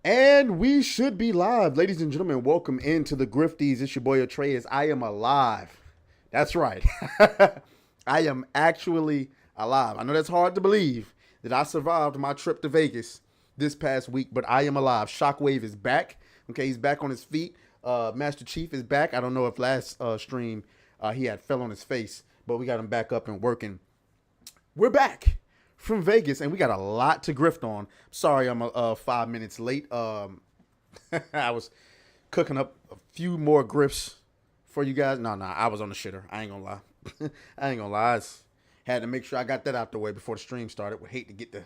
And we should be live. Ladies and gentlemen, welcome into the Grifties. It's your boy Atreus. I am alive. That's right. I am actually alive. I know that's hard to believe that I survived my trip to Vegas this past week, but I am alive. Shockwave is back. Okay, he's back on his feet. Master Chief is back. I don't know if last stream he had fell on his face, but we got him back up and working. We're back from Vegas, and we got a lot to grift on. Sorry, I'm 5 minutes late. I was cooking up a few more grifts for you guys. No, I was on the shitter. I ain't gonna lie. I ain't gonna lie. I had to make sure I got that out the way before the stream started. Would hate to get the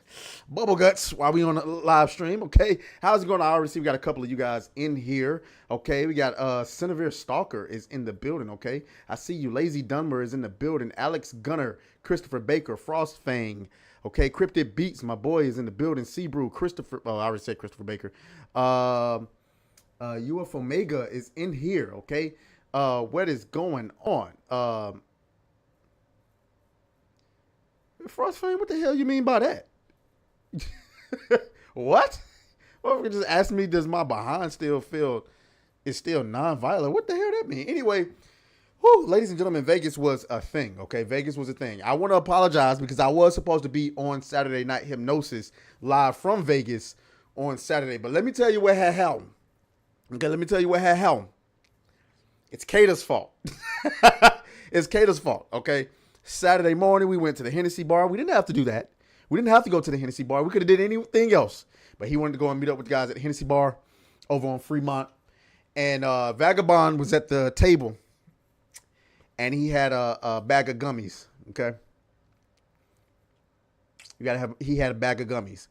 bubble guts while we on the live stream. Okay, how's it going? I already see we got a couple of you guys in here. Okay, we got Cinevere Stalker is in the building. Okay, I see you. Lazy Dunmer is in the building. Alex Gunner, Christopher Baker, Frostfang. Okay, Cryptid Beats, my boy, is in the building. Seabrew, Christopher. Oh, I already said Christopher Baker. UF Omega is in here. Okay, what is going on? Frostfang, what the hell you mean by that? What? Well, if you just ask me, does my behind still feel is still non-violent? What the hell that mean? Anyway, ladies and gentlemen, Vegas was a thing. Okay, Vegas was a thing. I want to apologize because I was supposed to be on Saturday Night Hypnosis live from Vegas on Saturday, but let me tell you what had happened. Okay, let me tell you what had happened. It's Cater's fault. It's Cater's fault. Okay. Saturday morning, we went to the Hennessy bar. We didn't have to do that. We didn't have to go to the Hennessy bar. We could have did anything else. But he wanted to go and meet up with the guys at the Hennessy bar over on Fremont. And Vagabond was at the table. And he had a bag of gummies. Okay. He had a bag of gummies.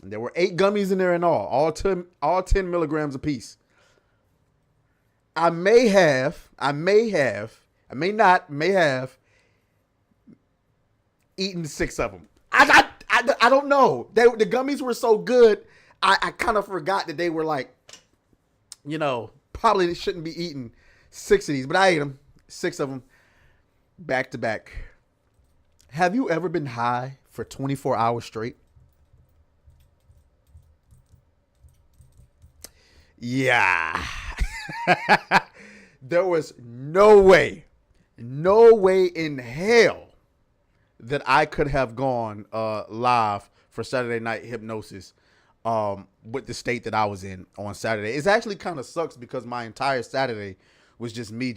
And there were 8 gummies in there in all 10 milligrams apiece. I may have eaten 6 of them. I don't know. The gummies were so good, I kind of forgot that they were like, probably shouldn't be eating 6 of these, but I ate them, 6 of them, back to back. Have you ever been high for 24 hours straight? Yeah. There was no way in hell that I could have gone live for Saturday Night Hypnosis with the state that I was in on Saturday. It actually kind of sucks because my entire Saturday was just me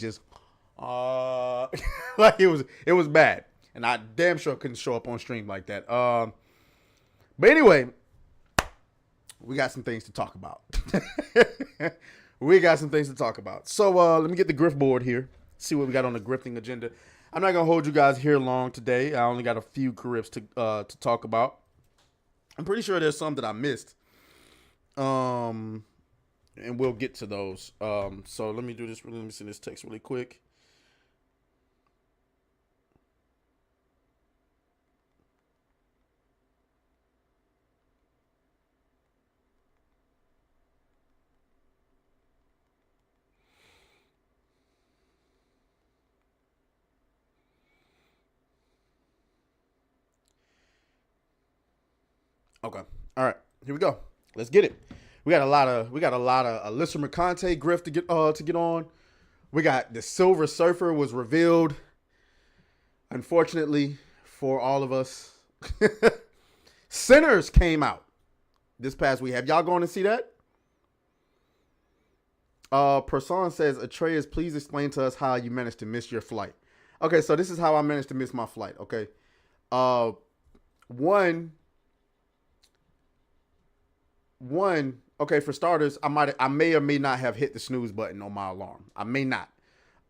like it was bad. And I damn sure couldn't show up on stream like that. But anyway, we got some things to talk about. So let me get the grift board here. See what we got on the grifting agenda. I'm not going to hold you guys here long today. I only got a few grifts to talk about. I'm pretty sure there's some that I missed. And we'll get to those. So let me do this. Let me send this text really quick. Okay. All right. Here we go. Let's get it. We got a lot of Alyssa Mercante grift to get on. We got the Silver Surfer was revealed. Unfortunately for all of us, Sinners came out this past week. Have y'all going to see that? Person says, Atreus, please explain to us how you managed to miss your flight. Okay, so this is how I managed to miss my flight. Okay. One, okay, for starters, I may or may not have hit the snooze button on my alarm. I may not.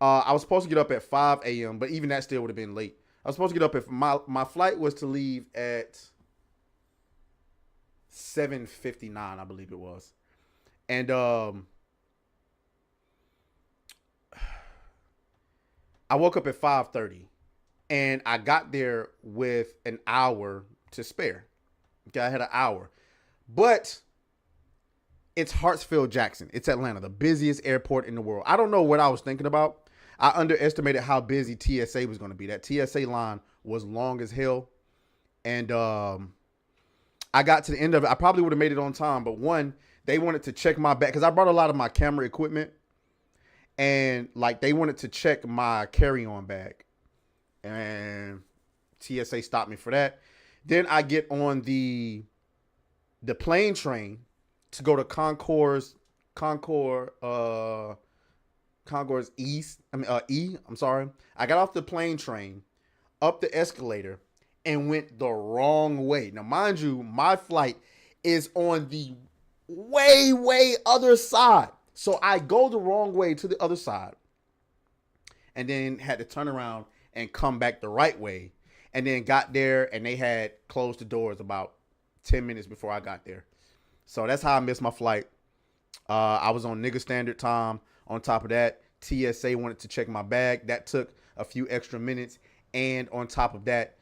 I was supposed to get up at 5 a.m., but even that still would have been late. I was supposed to get up if my flight was to leave at 7:59, I believe it was. And I woke up at 5:30 and I got there with an hour to spare. Okay, I had an hour. But it's Hartsfield-Jackson. It's Atlanta, the busiest airport in the world. I don't know what I was thinking about. I underestimated how busy TSA was going to be. That TSA line was long as hell. And I got to the end of it. I probably would have made it on time. But one, they wanted to check my bag because I brought a lot of my camera equipment, and like they wanted to check my carry-on bag, and TSA stopped me for that. Then I get on the plane train to go to Concourse East. I'm sorry. I got off the plane train, up the escalator, and went the wrong way. Now, mind you, my flight is on the way other side. So I go the wrong way to the other side, and then had to turn around and come back the right way. And then got there, and they had closed the doors about 10 minutes before I got there. So that's how I missed my flight. I was on nigga standard time. On top of that, TSA wanted to check my bag. That took a few extra minutes. And on top of that,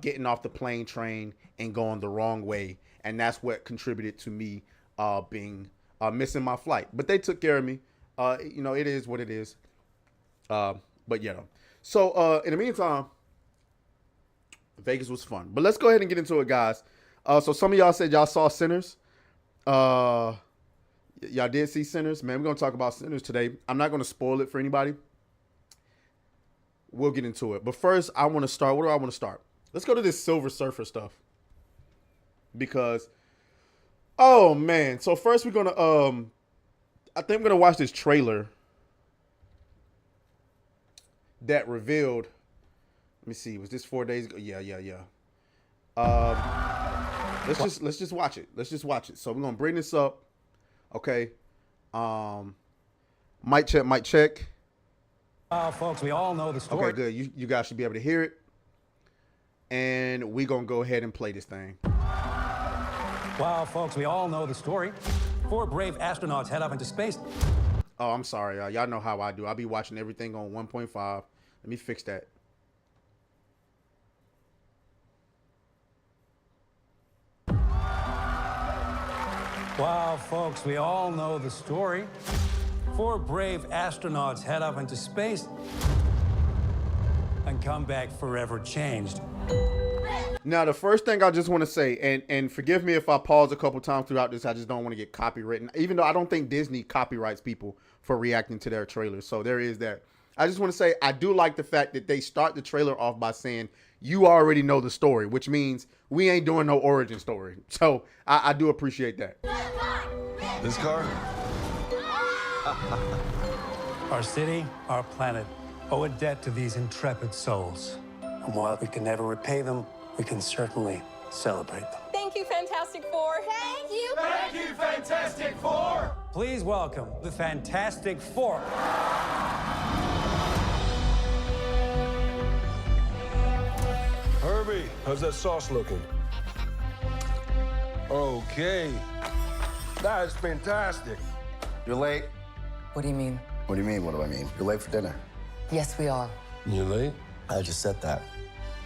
getting off the plane train and going the wrong way. And that's what contributed to me being missing my flight. But they took care of me. It is what it is. But yeah. So in the meantime, Vegas was fun. But let's go ahead and get into it, guys. So some of y'all said y'all saw Sinners. Y'all did see Sinners. Man, we're going to talk about Sinners today. I'm not going to spoil it for anybody. We'll get into it. But first, I want to start. What do I want to start? Let's go to this Silver Surfer stuff. Because, oh, man. So first, we're going to, I think we're going to watch this trailer that revealed, let me see, was this 4 days ago? Yeah. Let's just watch it. Let's just watch it. So we're going to bring this up. Okay. Mic check. Folks, we all know the story. Okay, good. You guys should be able to hear it. And we're going to go ahead and play this thing. Wow, folks, we all know the story. 4 brave astronauts head up into space. Oh, I'm sorry. Y'all know how I do. I'll be watching everything on 1.5. Let me fix that. Wow, folks, we all know the story. 4 brave astronauts head up into space and come back forever changed. Now, the first thing I just want to say, and forgive me if I pause a couple times throughout this, I just don't want to get copywritten, even though I don't think Disney copyrights people for reacting to their trailers. So there is that. I just want to say, I do like the fact that they start the trailer off by saying, you already know the story, which means we ain't doing no origin story. So I do appreciate that. This car? Our city, our planet, owe a debt to these intrepid souls. And while we can never repay them, we can certainly celebrate them. Thank you, Fantastic Four. Thank you. Thank you, Fantastic Four! Please welcome the Fantastic Four. Herbie, how's that sauce looking? Okay. That is fantastic. You're late. What do you mean? What do you mean, what do I mean? You're late for dinner. Yes, we are. You late? I just said that.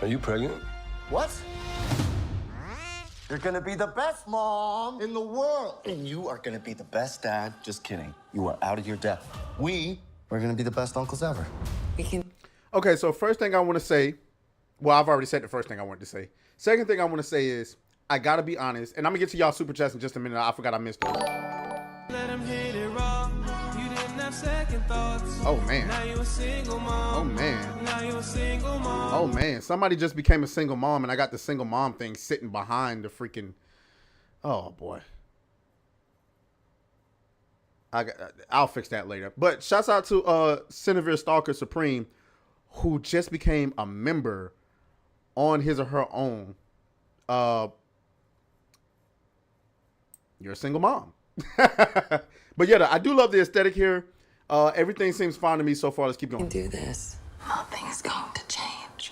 Are you pregnant? What? You're gonna be the best mom in the world. And you are gonna be the best dad. Just kidding. You are out of your depth. We're gonna be the best uncles ever. We can. Okay, so first thing I want to say, well, I've already said the first thing I wanted to say. Second thing I want to say is, I got to be honest, and I'm going to get to y'all super chats in just a minute. I forgot I missed those. Let him hit it raw. You didn't have second thoughts. Oh, man. Now you a single mom. Oh, man. Now you a single mom. Oh, man. Somebody just became a single mom, and I got the single mom thing sitting behind the freaking... Oh, boy. I'll fix that later. But shouts out to Cinevere Stalker Supreme, who just became a member on his or her own. You're a single mom. But yeah, I do love the aesthetic here. Everything seems fine to me so far. Let's keep going. Do this. Nothing is going to change.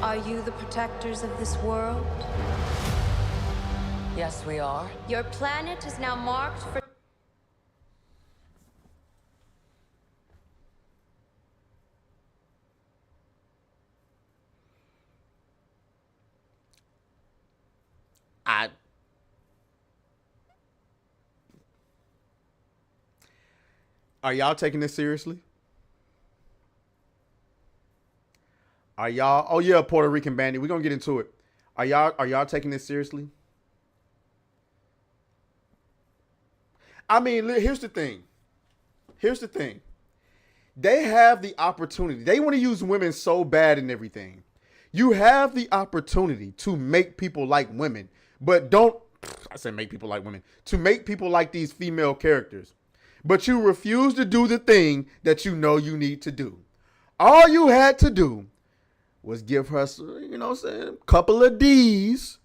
Are you the protectors of this world? Yes, we are. Your planet is now marked for... Are y'all taking this seriously? Are y'all? Oh yeah, Puerto Rican Bandit. We're gonna get into it. Are y'all taking this seriously? I mean, here's the thing. Here's the thing. They have the opportunity. They want to use women so bad and everything. You have the opportunity to make people like women, but don't, I say make people like women, to make people like these female characters. But you refuse to do the thing that you know you need to do. All you had to do was give her, you know what I'm saying, a couple of D's,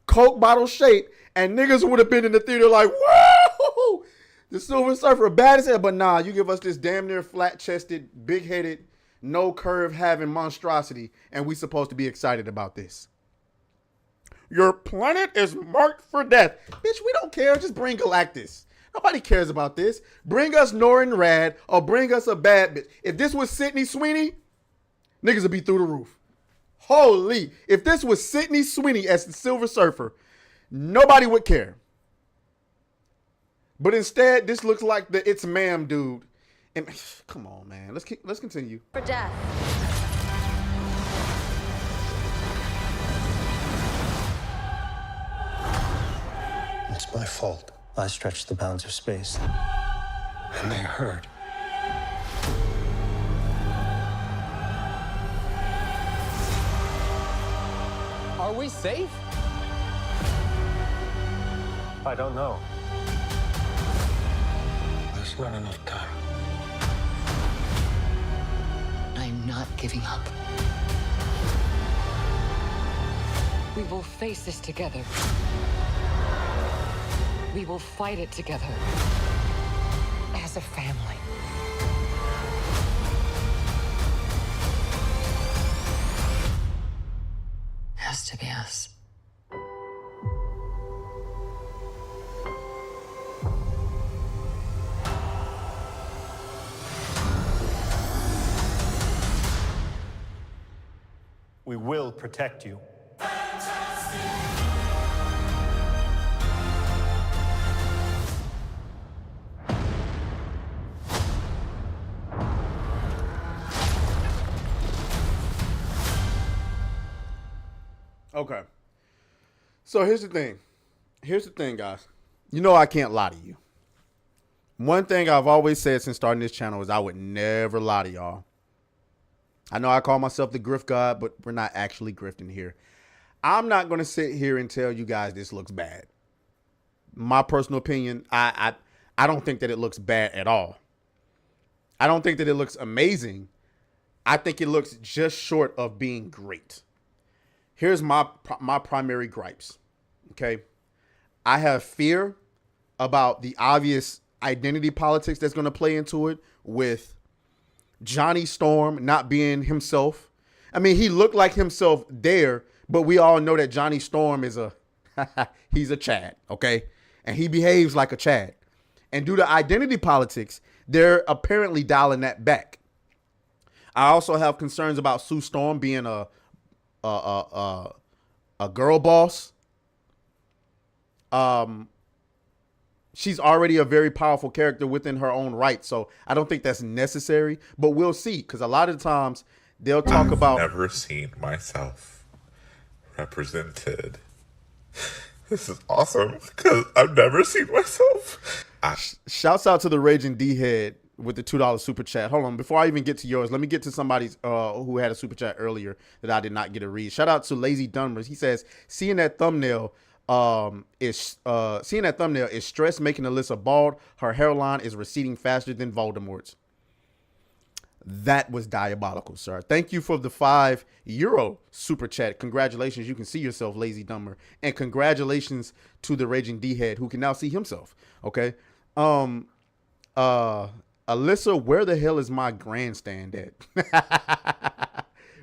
Coke bottle shape, and niggas would have been in the theater like, whoa, the Silver Surfer, bad as hell. But nah, you give us this damn near flat-chested, big-headed, no curve having monstrosity, and we supposed to be excited about this. Your planet is marked for death. Bitch, we don't care. Just bring Galactus. Nobody cares about this. Bring us Norrin Rad or bring us a bad bitch. If this was Sydney Sweeney, niggas would be through the roof. Holy. If this was Sydney Sweeney as the Silver Surfer, nobody would care. But instead, this looks like the It's Ma'am dude. And come on, man. Let's continue. For death. It's my fault. I stretched the bounds of space. And they hurt. Are we safe? I don't know. There's not enough time. I'm not giving up. We will face this together. We will fight it together. As a family. Has to be us. We will protect you. Okay. So here's the thing. Here's the thing, guys. You know I can't lie to you. One thing I've always said since starting this channel is I would never lie to y'all. I know I call myself the grift god, but we're not actually grifting here. I'm not going to sit here and tell you guys this looks bad. My personal opinion, I don't think that it looks bad at all. I don't think that it looks amazing. I think it looks just short of being great. Here's my primary gripes, okay? I have fear about the obvious identity politics that's going to play into it with Johnny Storm not being himself. I mean, he looked like himself there, but we all know that Johnny Storm is he's a Chad, okay? And he behaves like a Chad. And due to identity politics, they're apparently dialing that back. I also have concerns about Sue Storm being a girl boss. She's already a very powerful character within her own right, so I don't think that's necessary, but we'll see, because a lot of times they'll talk about... I've never seen myself represented. This is awesome, because I've never seen myself. Shouts out to the Raging D-Head with the $2 super chat. Hold on, before I even get to yours, let me get to somebody's who had a super chat earlier that I did not get to read. Shout out to Lazy Dumbers. He says, seeing that thumbnail is stress making Alyssa bald. Her hairline is receding faster than Voldemort's. That was diabolical, sir. Thank you for the €5 super chat. Congratulations. You can see yourself, Lazy Dumber. And congratulations to the Raging D-Head who can now see himself. Okay. Alyssa, where the hell is my grandstand at?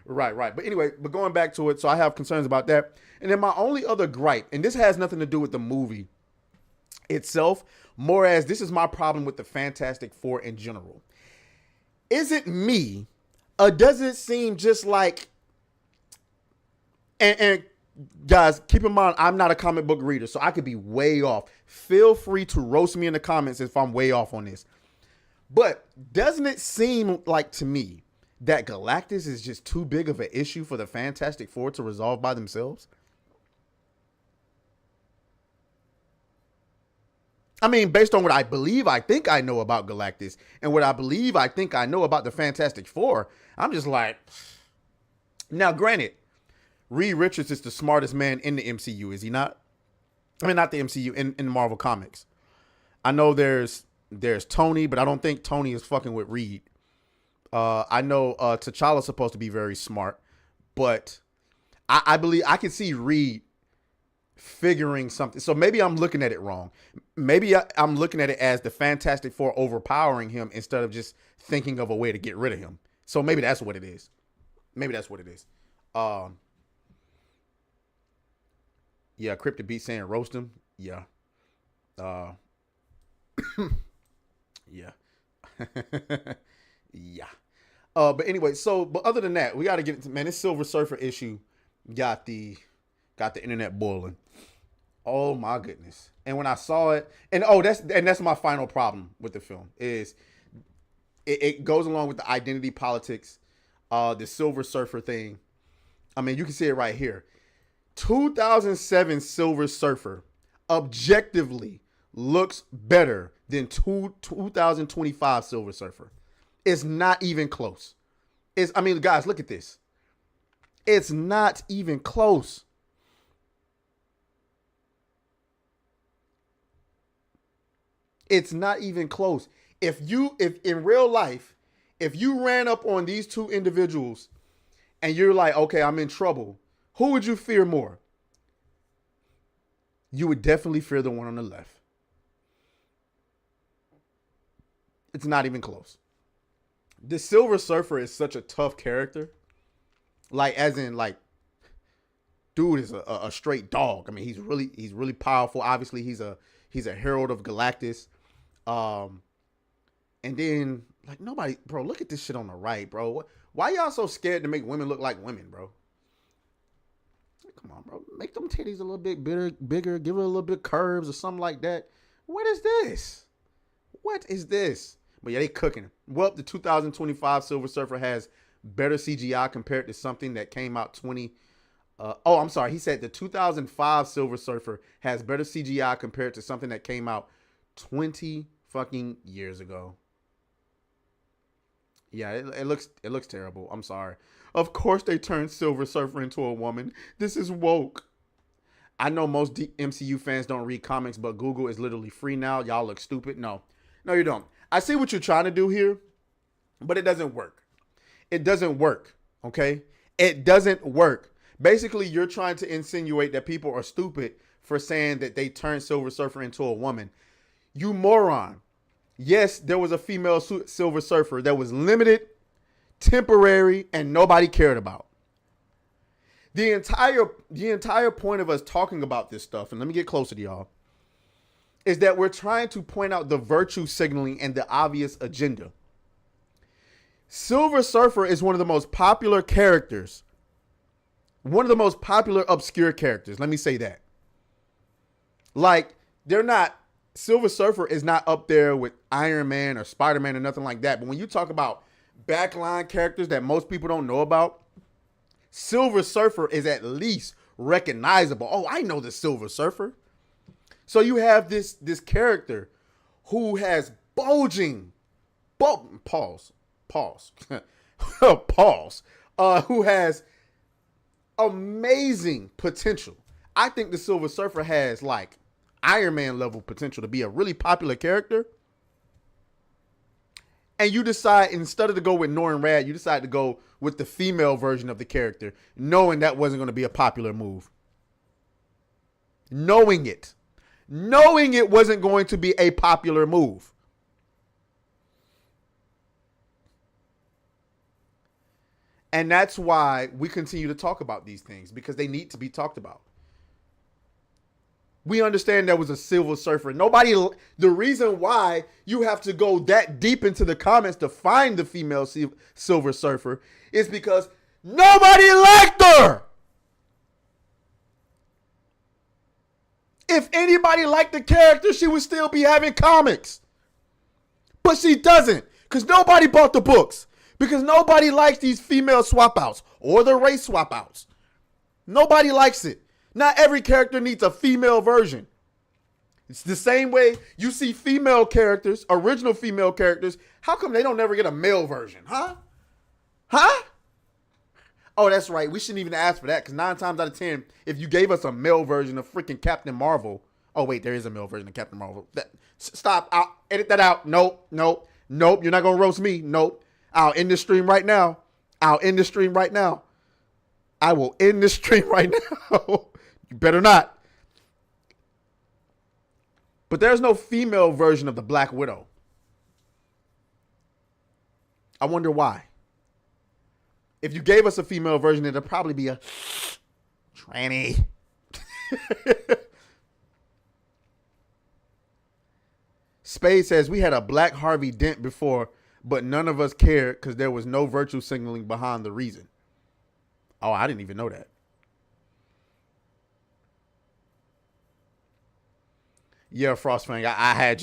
Right. But anyway, but going back to it, so I have concerns about that. And then my only other gripe, and this has nothing to do with the movie itself, more as this is my problem with the Fantastic Four in general. Is it me, or does it seem just like, and guys, keep in mind, I'm not a comic book reader, so I could be way off. Feel free to roast me in the comments if I'm way off on this. But doesn't it seem like to me that Galactus is just too big of an issue for the Fantastic Four to resolve by themselves? I mean, based on what I believe, I think I know about Galactus and what I believe, I think I know about the Fantastic Four, I'm just like, now granted, Reed Richards is the smartest man in the MCU, is he not? I mean, not the MCU, in Marvel Comics. I know there's Tony, but I don't think Tony is fucking with Reed. I know T'Challa's supposed to be very smart, but I believe I can see Reed figuring something. So maybe I'm looking at it wrong. Maybe I'm looking at it as the Fantastic Four overpowering him instead of just thinking of a way to get rid of him. So maybe that's what it is. Maybe that's what it is. Yeah, Cryptic Beat saying roast him. Yeah. Yeah. Yeah. But anyway, but other than that, we got to get into, man, this Silver Surfer issue got the internet boiling. Oh my goodness. And when I saw it, and that's my final problem with the film is it goes along with the identity politics, the Silver Surfer thing. I mean, you can see it right here. 2007 Silver Surfer objectively looks better than 2025 Silver Surfer. It's not even close. I mean, guys, look at this. It's not even close. It's not even close. If in real life, if you ran up on these two individuals and you're like, okay, I'm in trouble, who would you fear more? You would definitely fear the one on the left. It's not even close. The Silver Surfer is such a tough character. Like, as in, like, dude is a straight dog. I mean, he's really powerful. Obviously, he's a herald of Galactus. And then, like, nobody, bro, look at this shit on the right, bro. Why y'all so scared to make women look like women, bro? Come on, bro. Make them titties a little bit bigger. Give her a little bit curves or something like that. What is this? What is this? But yeah, they cooking. Well, the 2025 Silver Surfer has better CGI compared to something that came out I'm sorry. He said the 2005 Silver Surfer has better CGI compared to something that came out 20 fucking years ago. Yeah, it looks terrible. I'm sorry. Of course they turned Silver Surfer into a woman. This is woke. I know most MCU fans don't read comics, but Google is literally free now. Y'all look stupid. No, you don't. I see what you're trying to do here, but it doesn't work. It doesn't work, okay? It doesn't work. Basically, you're trying to insinuate that people are stupid for saying that they turned Silver Surfer into a woman. You moron. Yes, there was a female Silver Surfer that was limited, temporary, and nobody cared about. The entire point of us talking about this stuff, and let me get closer to y'all, is that we're trying to point out the virtue signaling and the obvious agenda. Silver Surfer is one of the most popular characters. One of the most popular obscure characters. Let me say that. Like, Silver Surfer is not up there with Iron Man or Spider-Man or nothing like that. But when you talk about backline characters that most people don't know about, Silver Surfer is at least recognizable. Oh, I know the Silver Surfer. So you have this character who has who has amazing potential. I think the Silver Surfer has like Iron Man level potential to be a really popular character. And you decide, instead of to go with Norrin Rad, you decide to go with the female version of the character, knowing that wasn't going to be a popular move. Knowing it wasn't going to be a popular move. And that's why we continue to talk about these things, because they need to be talked about. We understand there was a Silver Surfer. The reason why you have to go that deep into the comments to find the female Silver Surfer is because nobody liked her. If anybody liked the character, she would still be having comics. But she doesn't, because nobody bought the books. Because nobody likes these female swap outs or the race swap outs. Nobody likes it. Not every character needs a female version. It's the same way you see female characters, original female characters. How come they don't never get a male version? Huh? Oh, that's right. We shouldn't even ask for that because 9 times out of 10, if you gave us a male version of freaking Captain Marvel. Oh, wait, there is a male version of Captain Marvel. Stop. I'll edit that out. Nope. You're not going to roast me. Nope. I'll end the stream right now. I will end the stream right now. You better not. But there's no female version of the Black Widow. I wonder why. If you gave us a female version, it'd probably be a tranny. Spade says, we had a Black Harvey Dent before, but none of us cared because there was no virtue signaling behind the reason. Oh, I didn't even know that. Yeah, Frostfang, I had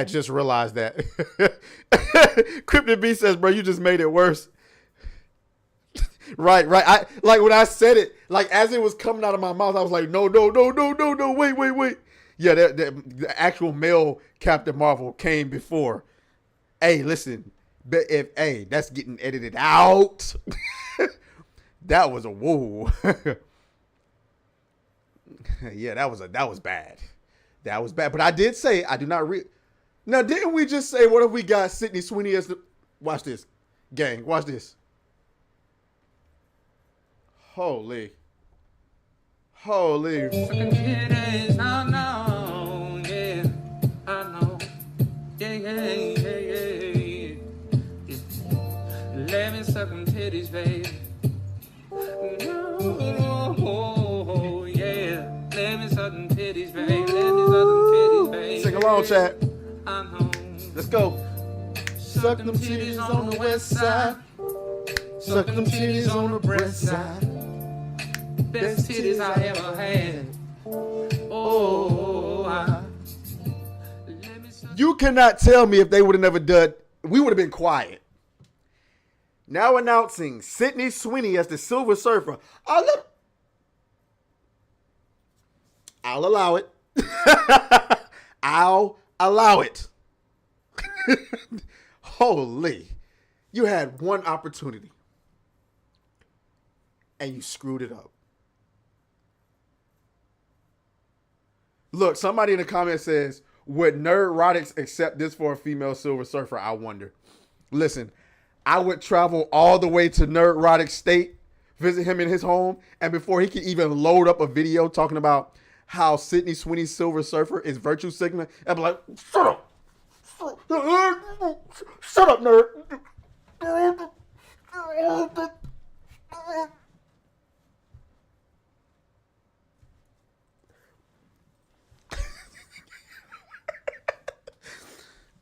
just realized that. Cryptid B says, bro, you just made it worse. Right. I like when I said it, like as it was coming out of my mouth, I was like, no, wait. Yeah, the actual male Captain Marvel came before. Hey, listen, that's getting edited out. That was a whoa. Yeah, that was bad. That was bad. But I did say I do not Now, didn't we just say what if we got Sydney Sweeney as the watch this, gang, watch this. Holy. Sucking titties, I know, yeah, I know, yeah. Let me suck them titties, baby. No, yeah, let me suck them titties, baby. Sing along, chat. I know. Let's go. Suck them titties on the west side. Suck them titties on the breast side. Best titties I ever had. You cannot tell me if they would have never done, we would have been quiet. Now announcing Sydney Sweeney as the Silver Surfer. I'll allow it. I'll allow it. Holy. You had one opportunity. And you screwed it up. Look, somebody in the comments says, would Nerdrotics accept this for a female Silver Surfer? I wonder. Listen, I would travel all the way to Nerdrotics State, visit him in his home, and before he could even load up a video talking about how Sydney Sweeney's Silver Surfer is virtue signaling, I'd be like, shut up. Shut up, nerd.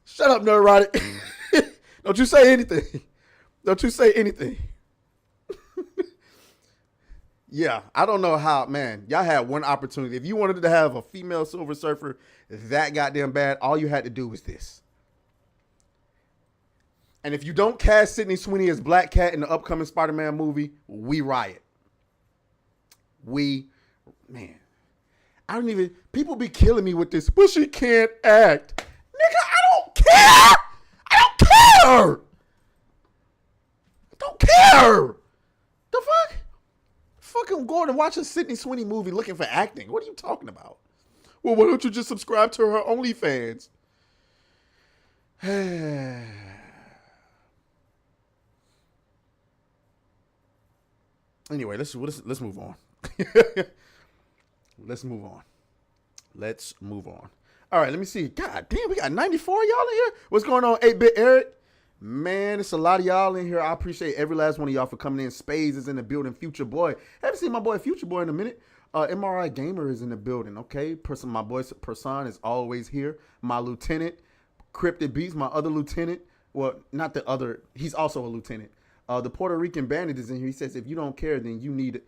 Shut up, Nerdrotic. Don't you say anything. Yeah, I don't know how, man. Y'all had one opportunity. If you wanted to have a female Silver Surfer that goddamn bad, all you had to do was this. And if you don't cast Sydney Sweeney as Black Cat in the upcoming Spider-Man movie, we riot. Man. People be killing me with this, but she can't act. Nigga, I don't care. The fuck? Fucking going and watch a Sydney Sweeney movie looking for acting. What are you talking about? Well, why don't you just subscribe to her OnlyFans? Anyway, let's move on. Let's move on. All right, let me see. God damn, we got 94 y'all in here. What's going on, 8-Bit Eric? Man, it's a lot of y'all in here. I appreciate every last one of y'all for coming in. Spades is in the building. Future Boy. Haven't seen my boy Future Boy in a minute. MRI Gamer is in the building, okay? My boy Person is always here. My lieutenant, Cryptid Beats, my other lieutenant. Well, not the other. He's also a lieutenant. The Puerto Rican Bandit is in here. He says, if you don't care, then you need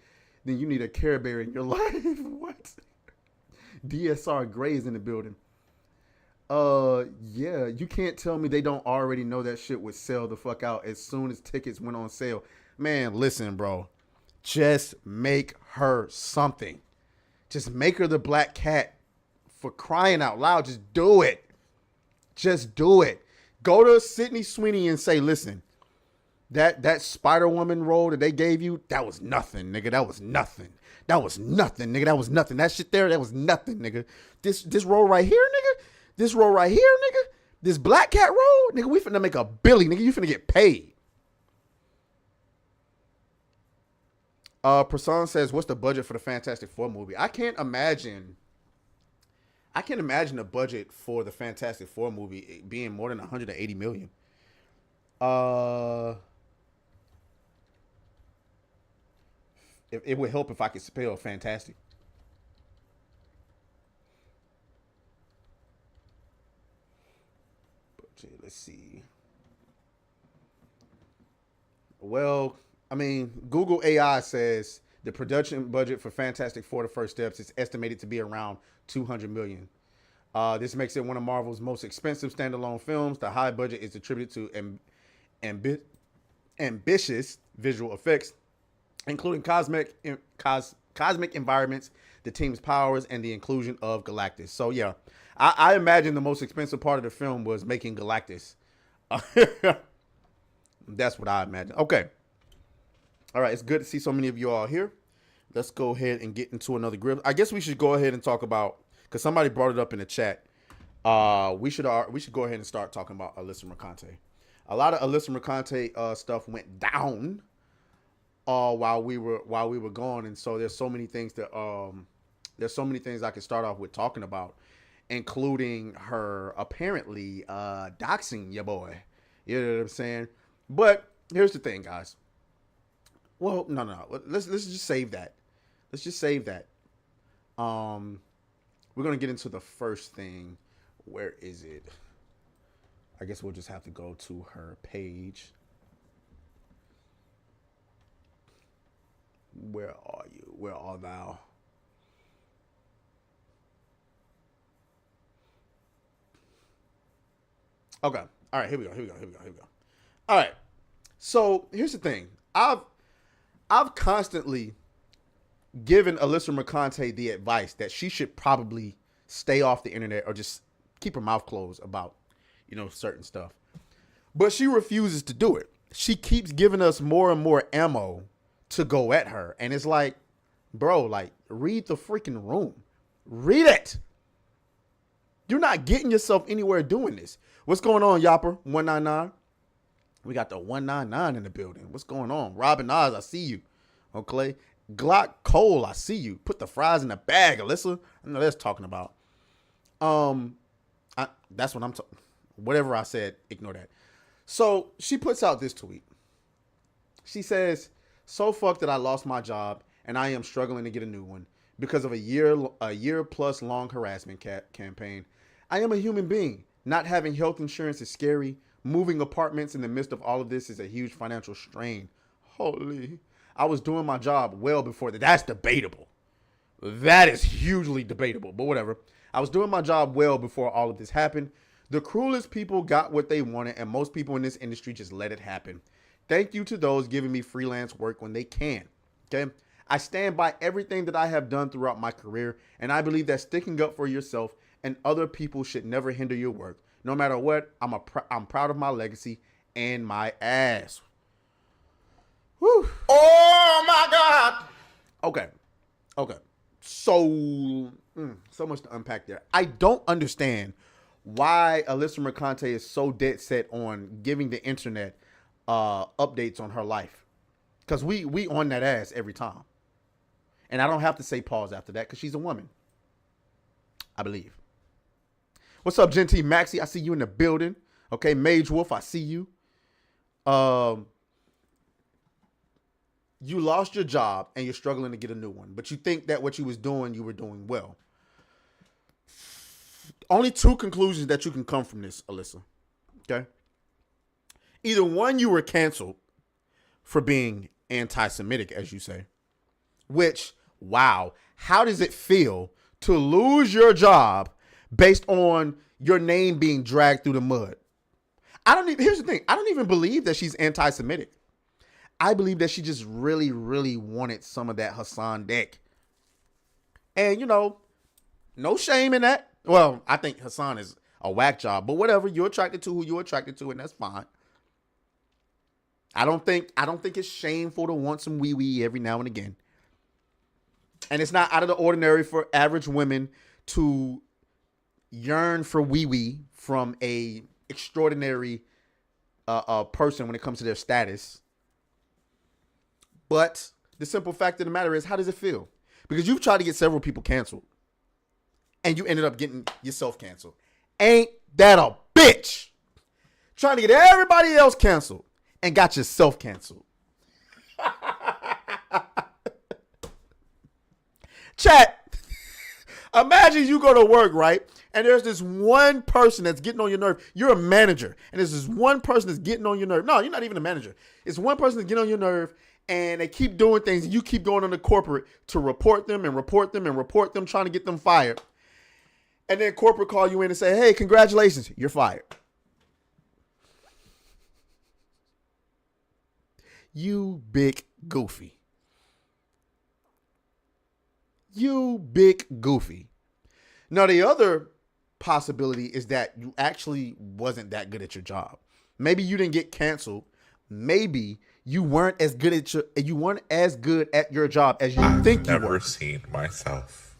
a Care Bear in your life. What? DSR Gray is in the building. Yeah, you can't tell me they don't already know that shit would sell the fuck out as soon as tickets went on sale. Man, listen, bro. Just make her something. Just make her the Black Cat, for crying out loud. Just do it. Just do it. Go to Sydney Sweeney and say, listen, that Spider-Woman role that they gave you, that was nothing, nigga. That was nothing. That was nothing, nigga. That was nothing. That shit there, that was nothing, nigga. This role right here, nigga. This role right here, nigga. This Black Cat role, nigga, we finna make a billy, nigga. You finna get paid. Prasan says, what's the budget for the Fantastic Four movie? I can't imagine a budget for the Fantastic Four movie being more than 180 million. It would help if I could spell fantastic. Let's see. Well, I mean, Google AI says the production budget for Fantastic Four: The First Steps is estimated to be around 200 million. This makes it one of Marvel's most expensive standalone films. The high budget is attributed to ambitious visual effects, including cosmic environments, the team's powers, and the inclusion of Galactus. So yeah, I imagine the most expensive part of the film was making Galactus. That's what I imagine. Okay. All right. It's good to see so many of you all here. Let's go ahead and get into another grip. I guess we should go ahead and talk about, because somebody brought it up in the chat. We should go ahead and start talking about Alyssa Mercante. A lot of Alyssa Mercante stuff went down while we were gone, and so there's so many things that I can start off with talking about, including her apparently doxing your boy. You know what I'm saying? But here's the thing, guys. Well, no. Let's just save that. Let's just save that. We're gonna get into the first thing. Where is it? I guess we'll just have to go to her page. Where are you? Where are thou? Okay. All right. Here we go. All right. So here's the thing. I've constantly given Alyssa Mercante the advice that she should probably stay off the internet or just keep her mouth closed about, certain stuff. But she refuses to do it. She keeps giving us more and more ammo to go at her. And it's like, bro, like, read the freaking room. Read it. You're not getting yourself anywhere doing this. What's going on, Yopper 199? We got the 199 in the building. What's going on? Robin Oz, I see you. Okay. Glock Cole, I see you. Put the fries in the bag, Alyssa. I know that's talking about. That's what I'm talking. Whatever I said, ignore that. So she puts out this tweet. She says, "So fucked that I lost my job and I am struggling to get a new one because of a year plus long harassment campaign. I am a human being. Not having health insurance is scary. Moving apartments in the midst of all of this is a huge financial strain. Holy, I was doing my job well before that." That's debatable. That is hugely debatable, but whatever. I was doing my job well before all of this happened. The cruelest people got what they wanted, and most people in this industry just let it happen. Thank you to those giving me freelance work when they can. Okay. I stand by everything that I have done throughout my career, and I believe that sticking up for yourself and other people should never hinder your work. No matter what, I'm proud of my legacy and my ass. Whew. Oh my God. Okay. So much to unpack there. I don't understand why Alyssa Mercante is so dead set on giving the internet updates on her life. Because we on that ass every time. And I don't have to say pause after that because she's a woman. I believe. What's up, Genty Maxie? I see you in the building. Okay, Mage Wolf, I see you. You lost your job and you're struggling to get a new one, but you think that what you was doing, you were doing well. Only two conclusions that you can come from this, Alyssa. Okay? Either one, you were canceled for being anti-Semitic, as you say, which, wow, how does it feel to lose your job based on your name being dragged through the mud. Here's the thing. I don't even believe that she's anti-Semitic. I believe that she just really, really wanted some of that Hassan dick. And, no shame in that. Well, I think Hassan is a whack job, but whatever. You're attracted to who you're attracted to, and that's fine. I don't think it's shameful to want some wee-wee every now and again. And it's not out of the ordinary for average women to yearn for wee-wee from a extraordinary person when it comes to their status. But the simple fact of the matter is, how does it feel? Because you've tried to get several people canceled, and you ended up getting yourself canceled. Ain't that a bitch? Trying to get everybody else canceled and got yourself canceled. Chat, imagine you go to work, right? And there's this one person that's getting on your nerve. You're a manager, and there's this one person that's getting on your nerve. No, you're not even a manager. It's one person that's getting on your nerve, and they keep doing things, and you keep going on the corporate to report them, trying to get them fired. And then corporate call you in and say, hey, congratulations, you're fired. You big goofy. You big goofy. Now, the other possibility is that you actually wasn't that good at your job. Maybe you didn't get canceled. Maybe you weren't as good at your job as you think you were. I've never seen myself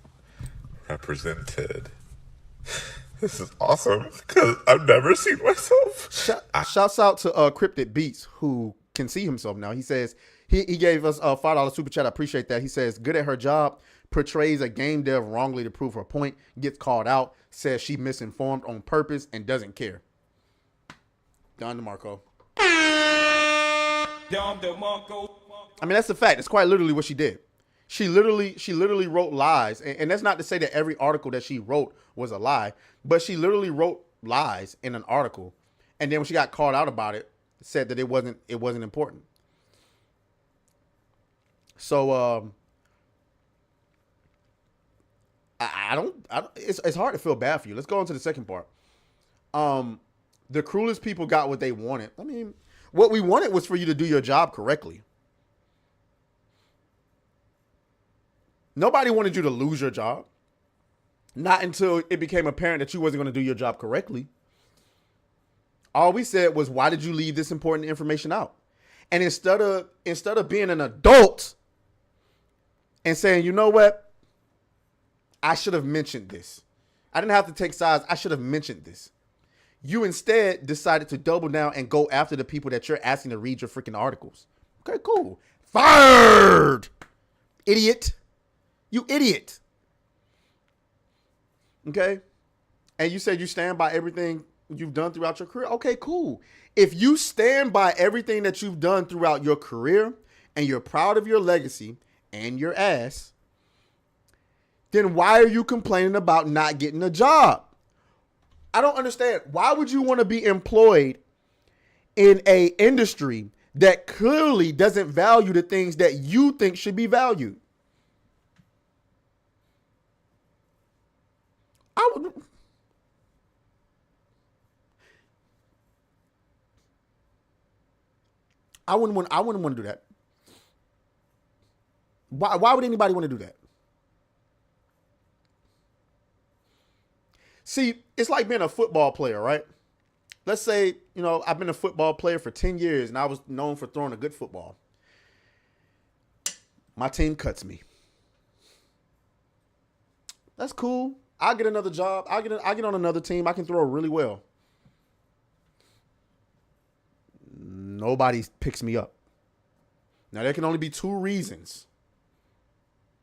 represented. This is awesome because I've never seen myself. Shouts out to Cryptic Beats, who can see himself now. He says he gave us a $5 super chat. I appreciate that. He says, good at her job, portrays a game dev wrongly to prove her point, gets called out, says she misinformed on purpose and doesn't care. Don DeMarco. I mean, that's the fact. It's quite literally what she did. She literally wrote lies. And that's not to say that every article that she wrote was a lie, but she literally wrote lies in an article. And then when she got called out about it, said that it wasn't important. So, it's hard to feel bad for you. Let's go on to the second part. The cruelest people got what they wanted. I mean, what we wanted was for you to do your job correctly. Nobody wanted you to lose your job. Not until it became apparent that you wasn't going to do your job correctly. All we said was, why did you leave this important information out? And instead of being an adult and saying, you know what? I should have mentioned this. I didn't have to take sides. I should have mentioned this. You instead decided to double down and go after the people that you're asking to read your freaking articles. Okay, cool. Fired! Idiot. You idiot. Okay? And you said you stand by everything you've done throughout your career. Okay, cool. If you stand by everything that you've done throughout your career and you're proud of your legacy and your ass, then why are you complaining about not getting a job? I don't understand. Why would you want to be employed in a industry that clearly doesn't value the things that you think should be valued? I wouldn't want to do that. Why would anybody want to do that? See, it's like being a football player, right? Let's say, I've been a football player for 10 years and I was known for throwing a good football. My team cuts me. That's cool. I'll get another job. I'll get on another team. I can throw really well. Nobody picks me up. Now, there can only be two reasons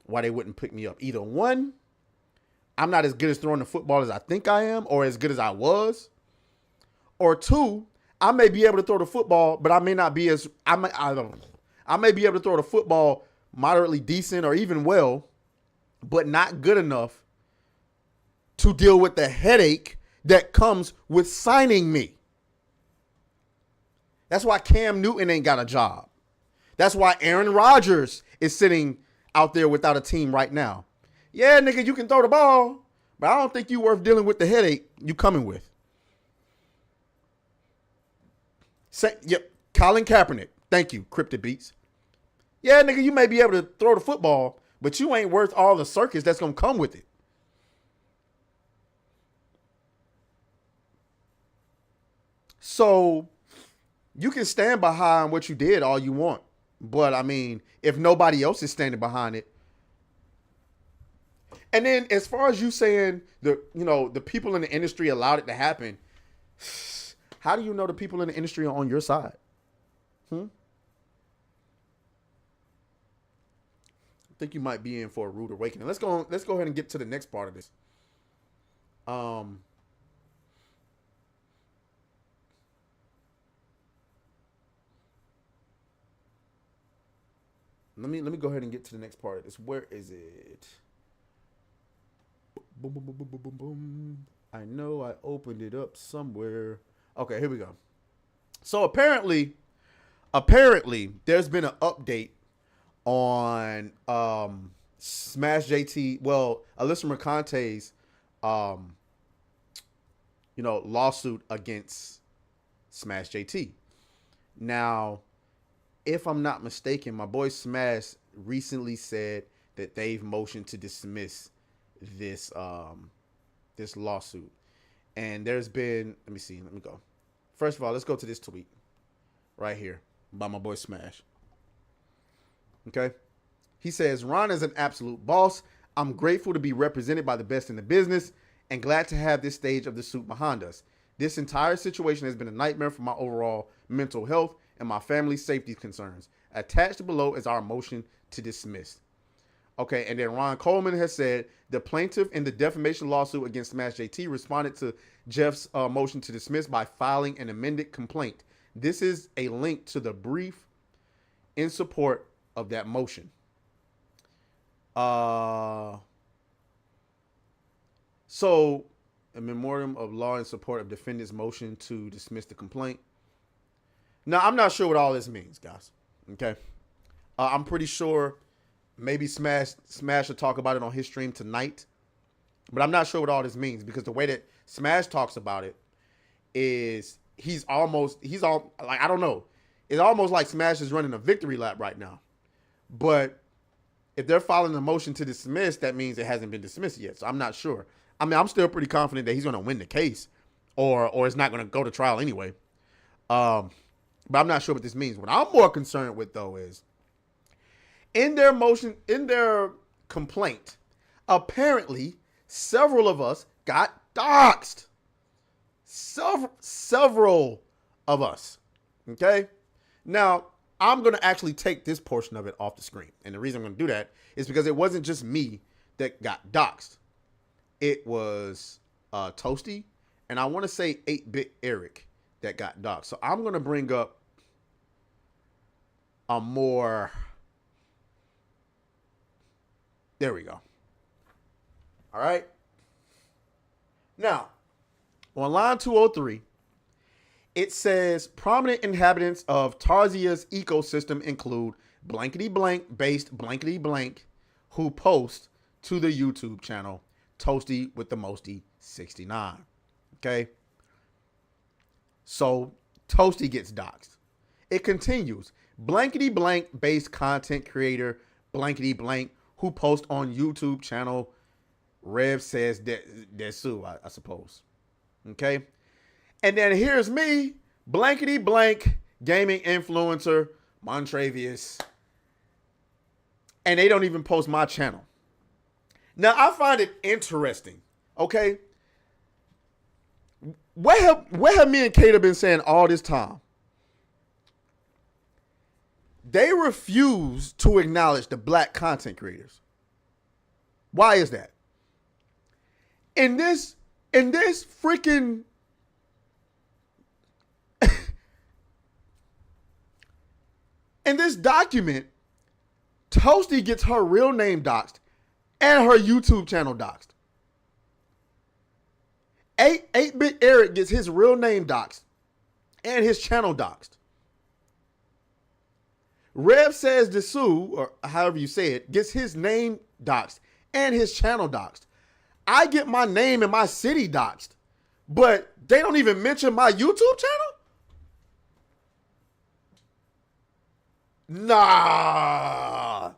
why they wouldn't pick me up. Either one, I'm not as good as throwing the football as I think I am or as good as I was. Or two, I may be able to throw the football, but I may not be as, I may be able to throw the football moderately decent or even well, but not good enough to deal with the headache that comes with signing me. That's why Cam Newton ain't got a job. That's why Aaron Rodgers is sitting out there without a team right now. Yeah, nigga, you can throw the ball, But I don't think you worth dealing with the headache you coming with. Yep, Colin Kaepernick. Thank you, Cryptid Beats. Yeah, nigga, you may be able to throw the football, but you ain't worth all the circus that's going to come with it. So you can stand behind what you did all you want. But, I mean, if nobody else is standing behind it. And then as far as you saying, the people in the industry allowed it to happen, how do you know the people in the industry are on your side? I think you might be in for a rude awakening. Let's go ahead and get to the next part of this. Let me go ahead and get to the next part of this. Where is it? Boom, boom, boom, boom, boom, boom, boom. I know I opened it up somewhere. Okay, here we go. So apparently there's been an update on Smash JT. Well, Alyssa Mercante's lawsuit against Smash JT. Now, if I'm not mistaken, my boy Smash recently said that they've motioned to dismiss this lawsuit. And there's been, let me go. First of all, let's go to this tweet right here by my boy Smash. Okay. He says, Ron is an absolute boss. I'm grateful to be represented by the best in the business and glad to have this stage of the suit behind us. This entire situation has been a nightmare for my overall mental health and my family's safety concerns. Attached below is our motion to dismiss. Okay, and then Ron Coleman has said the plaintiff in the defamation lawsuit against Smash JT responded to Jeff's motion to dismiss by filing an amended complaint. This is a link to the brief in support of that motion. So, a memorandum of law in support of defendant's motion to dismiss the complaint. Now, I'm not sure what all this means, guys. Okay, I'm pretty sure. Maybe Smash will talk about it on his stream tonight. But I'm not sure what all this means because the way that Smash talks about it is he's all like, I don't know. It's almost like Smash is running a victory lap right now. But if they're filing a motion to dismiss, that means it hasn't been dismissed yet. So I'm not sure. I mean, I'm still pretty confident that he's going to win the case or it's not going to go to trial anyway. But I'm not sure what this means. What I'm more concerned with, though, is in their complaint, apparently several of us got doxxed. Several of us. Okay? Now, I'm going to actually take this portion of it off the screen. And the reason I'm going to do that is because it wasn't just me that got doxxed. It was Toasty, and I want to say 8-Bit Eric that got doxxed. So I'm going to bring up a more... There we go. All right. Now, on line 203, it says prominent inhabitants of Tarzia's ecosystem include blankety blank based blankety blank who post to the YouTube channel Toasty with the Mosty 69. Okay. So Toasty gets doxxed. It continues. Blankety blank based content creator blankety blank who posts on YouTube channel Rev says Desu, I suppose. Okay. And then here's me, blankety blank gaming influencer, Montravius. And they don't even post my channel. Now, I find it interesting. Okay. What have me and Kate been saying all this time? They refuse to acknowledge the black content creators. Why is that? In this freaking in this document, Toasty gets her real name doxxed and her YouTube channel doxxed. 8-Bit Eric gets his real name doxxed and his channel doxxed. Rev says Desu, or however you say it, gets his name doxxed and his channel doxxed. I get my name and my city doxxed, but they don't even mention my YouTube channel? Nah.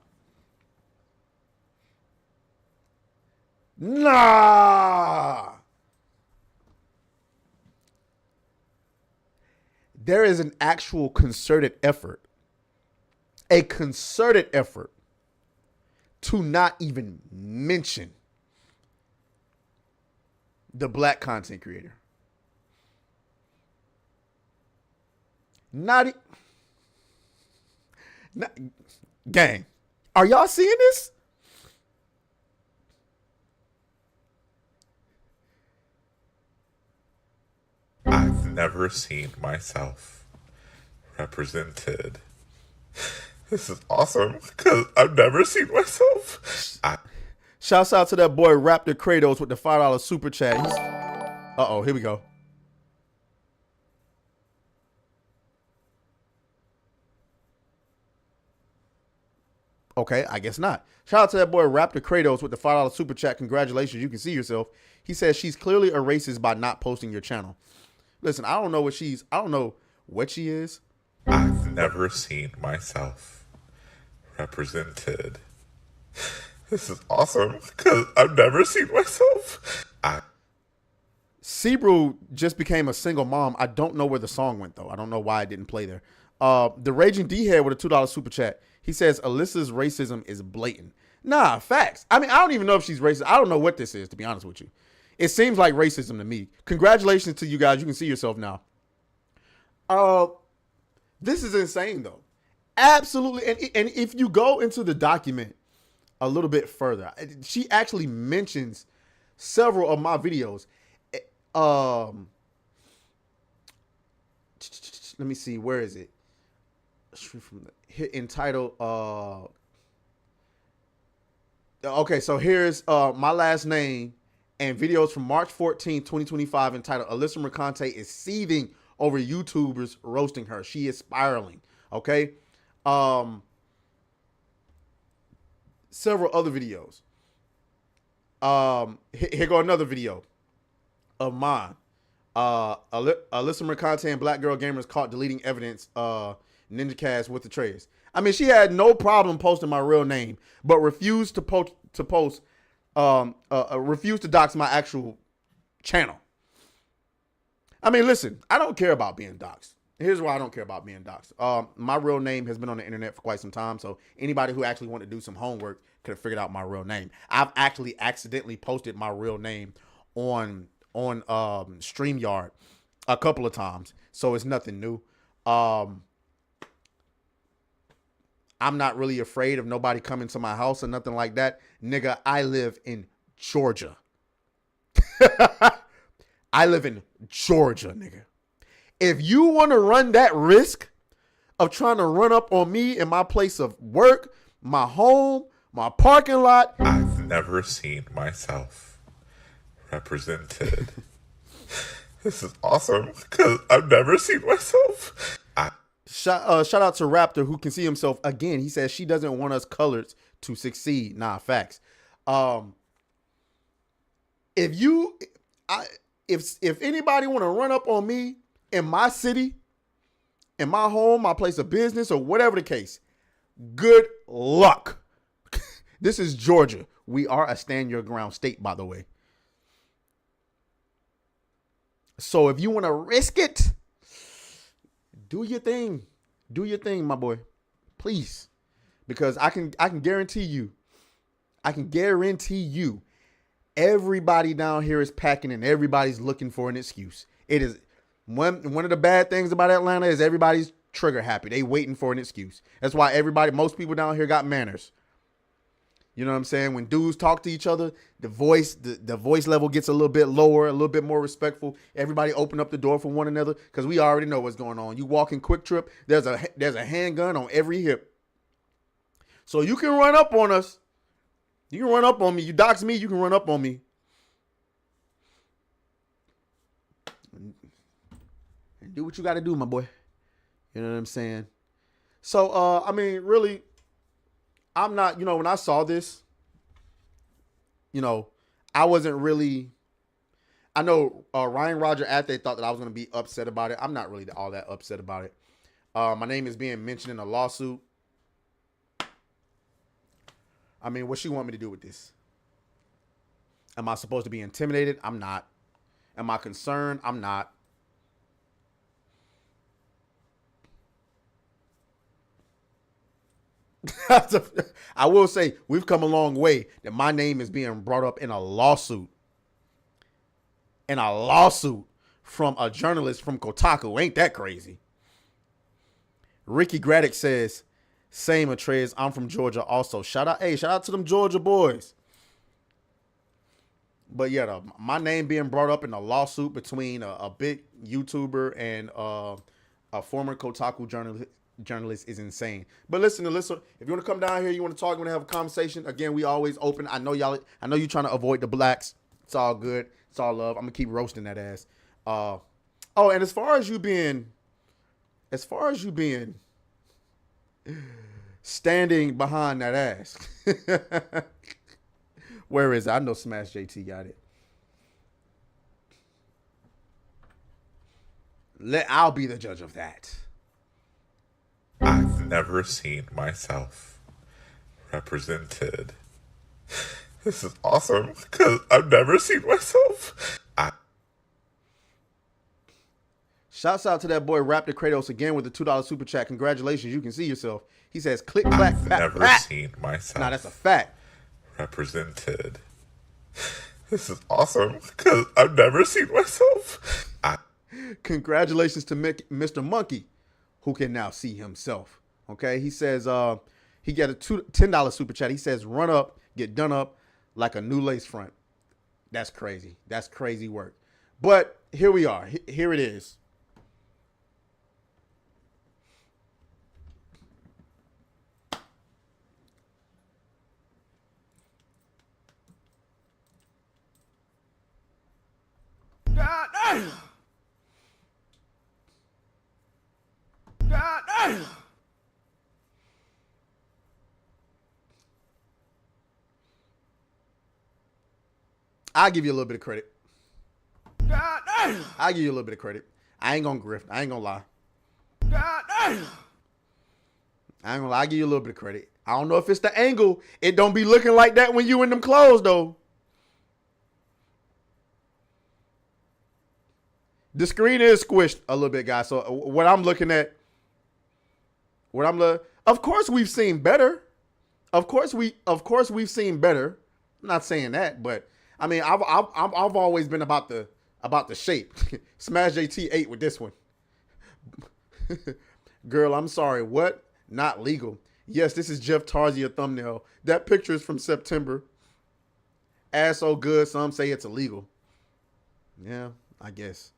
Nah. There is an actual concerted effort, a concerted effort to not even mention the black content creator. Not gang. Are y'all seeing this? I've never seen myself represented. This is awesome because I've never seen myself. Shouts out to that boy Raptor Kratos with the $5 super chat. Uh-oh, here we go. Okay, I guess not. Shout out to that boy Raptor Kratos with the $5 super chat. Congratulations, you can see yourself. He says she's clearly a racist by not posting your channel. Listen, I don't know what she is. I've never seen myself represented. This is awesome because I've never seen myself. Sebrew just became a single mom. I don't know where the song went though. I don't know why it didn't play there. The Raging D-Head with a $2 super chat. He says Alyssa's racism is blatant. Nah, facts. I mean, I don't even know if she's racist. I don't know what this is, to be honest with you. It seems like racism to me. Congratulations to you guys. You can see yourself now. This is insane though. Absolutely. And if you go into the document a little bit further, she actually mentions several of my videos. Let me see. Where is it? Entitled. Okay, so here's my last name and videos from March 14, 2025 entitled Alyssa Mercante is seething over YouTubers roasting her. She is spiraling. Okay. Several other videos. Here go another video of mine. Alyssa Mercante and Black Girl Gamers caught deleting evidence. Ninja Cast with the trays. I mean, she had no problem posting my real name, but refused to refused to dox my actual channel. I mean, listen, I don't care about being doxxed. Here's why I don't care about being doxxed. My real name has been on the internet for quite some time, so anybody who actually wanted to do some homework could have figured out my real name. I've actually accidentally posted my real name on StreamYard a couple of times, so it's nothing new. I'm not really afraid of nobody coming to my house or nothing like that. Nigga, I live in Georgia. I live in Georgia, nigga. If you want to run that risk of trying to run up on me in my place of work, my home, my parking lot. I've never seen myself represented. This is awesome because I've never seen myself. Shout out to Raptor who can see himself again. He says she doesn't want us coloreds to succeed. Nah, facts. If anybody want to run up on me in my city, in my home, my place of business, or whatever the case, good luck. This is Georgia. We are a stand your ground state, by the way. So if you want to risk it, do your thing. Do your thing, my boy. Please. Because I can guarantee you, everybody down here is packing and everybody's looking for an excuse. It is one of the bad things about Atlanta is everybody's trigger happy. They waiting for an excuse. That's why most people down here got manners. You know what I'm saying? When dudes talk to each other, the voice level gets a little bit lower, a little bit more respectful. Everybody open up the door for one another because we already know what's going on. You walk in Quick Trip, there's a handgun on every hip. So you can run up on us. You can run up on me. You dox me, you can run up on me. And do what you got to do, my boy. You know what I'm saying? So, I mean, really, I'm not, when I saw this, I wasn't really. I know Ryan Roger Athe thought that I was going to be upset about it. I'm not really all that upset about it. My name is being mentioned in a lawsuit. I mean, what she want me to do with this? Am I supposed to be intimidated? I'm not. Am I concerned? I'm not. I will say we've come a long way that my name is being brought up in a lawsuit. In a lawsuit from a journalist from Kotaku. Ain't that crazy? Ricky Graddick says, same Atreus, I'm from Georgia also. Shout out to them Georgia boys. But yeah, my name being brought up in a lawsuit between a big YouTuber and a former Kotaku journalist is insane. But listen, Alyssa, if you want to come down here, you want to talk, you want to have a conversation, again, we always open. I know you trying to avoid the blacks. It's all good. It's all love. I'm gonna keep roasting that ass. And as far as you being standing behind that ass. Where is it? I know Smash JT got it. I'll be the judge of that. I've never seen myself represented. This is awesome because I've never seen myself. Shouts out to that boy Raptor Kratos again with the $2 super chat. Congratulations, you can see yourself. He says, click, clack, I've clack, never clack. seen myself. Nah, that's a fact. Represented. This is awesome because I've never seen myself. Congratulations to Mr. Monkey, who can now see himself. Okay, he says he got a $10 super chat. He says, run up, get done up like a new lace front. That's crazy. That's crazy work. But here we are. Here it is. God damn! God damn! I'll give you a little bit of credit. God damn! I'll give you a little bit of credit. I ain't gonna grift. I ain't gonna lie. God damn! I ain't gonna lie. I'll give you a little bit of credit. I don't know if it's the angle. It don't be looking like that when you in them clothes, though. The screen is squished a little bit, guys. So what I'm looking at, of course we've seen better. Of course we've seen better. I'm not saying that, but I mean I've always been about the shape. Smash JT 8 with this one. Girl, I'm sorry. What? Not legal. Yes, this is Jeff Tarzia thumbnail. That picture is from September. Ass so good, some say it's illegal. Yeah, I guess.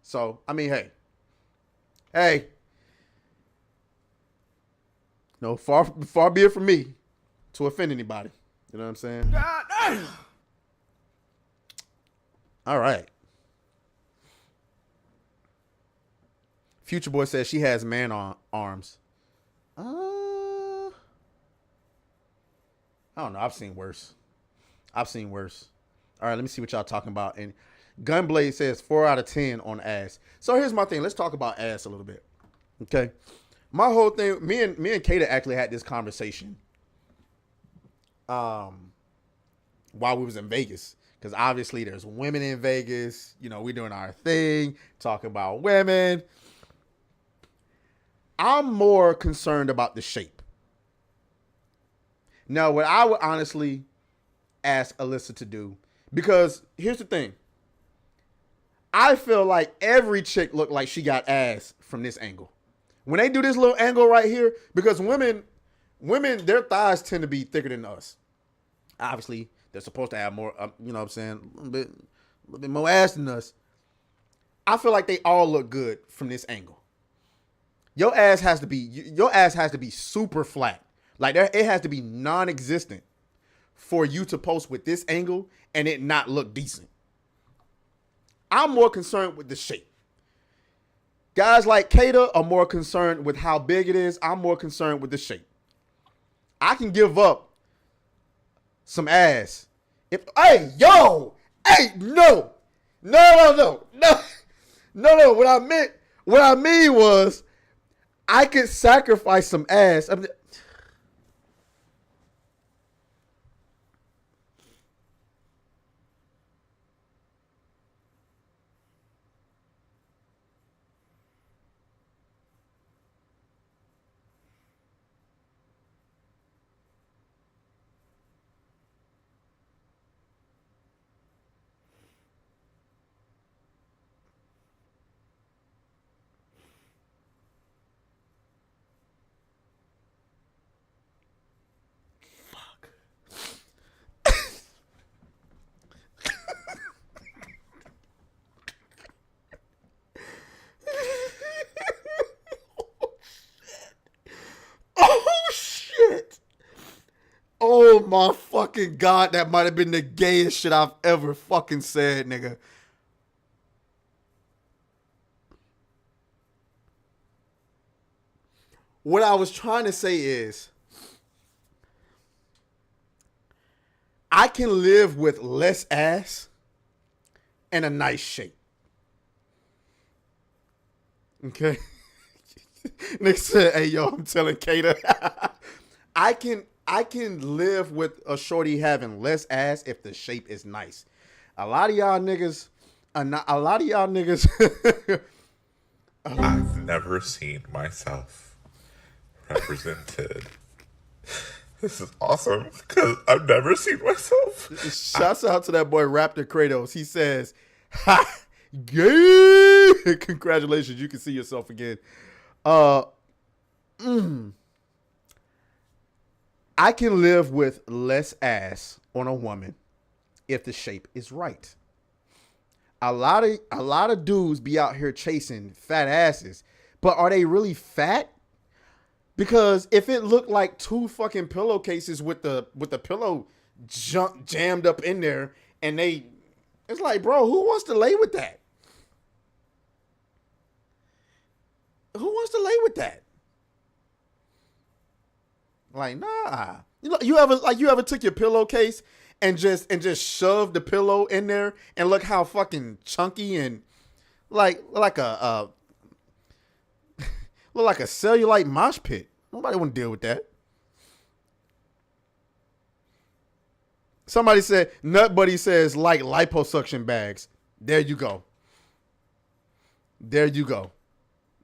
So, I mean, hey. No, far be it from me to offend anybody. You know what I'm saying? God damn! All right. Future Boy says she has man arms. I don't know. I've seen worse. All right, let me see what y'all talking about. And Gunblade says 4 out of 10 on ass. So here's my thing. Let's talk about ass a little bit. Okay. My whole thing, me and Kata actually had this conversation while we was in Vegas. Because obviously there's women in Vegas. You know, we're doing our thing, talking about women. I'm more concerned about the shape. Now, what I would honestly ask Alyssa to do, because here's the thing. I feel like every chick look like she got ass from this angle. When they do this little angle right here, because women, their thighs tend to be thicker than us. Obviously, they're supposed to have more, you know what I'm saying, a little bit more ass than us. I feel like they all look good from this angle. Your ass has to be super flat. Like it has to be non-existent for you to post with this angle and it not look decent. I'm more concerned with the shape. Guys like Kata are more concerned with how big it is. I'm more concerned with the shape. I can give up some ass Hey, yo, hey, no. What I mean was, I could sacrifice some ass. Oh shit! Oh my fucking god, that might have been the gayest shit I've ever fucking said, nigga. What I was trying to say is, I can live with less ass and a nice shape. Okay? Nick said, hey, yo, I'm telling Kata. I can live with a shorty having less ass if the shape is nice. A lot of y'all niggas are not, I've never seen myself represented. This is awesome because I've never seen myself. Shouts out to that boy Raptor Kratos. He says, ha, gay. Congratulations, you can see yourself again. I can live with less ass on a woman if the shape is right. A lot of dudes be out here chasing fat asses, but are they really fat? Because if it looked like two fucking pillowcases with the pillow jammed up in there, and it's like, bro, who wants to lay with that? Who wants to lay with that? Like, nah. You ever took your pillowcase and just shoved the pillow in there and look how fucking chunky and like a look like a cellulite mosh pit. Nobody want to deal with that. Somebody said, Nut Buddy says like liposuction bags. There you go. There you go.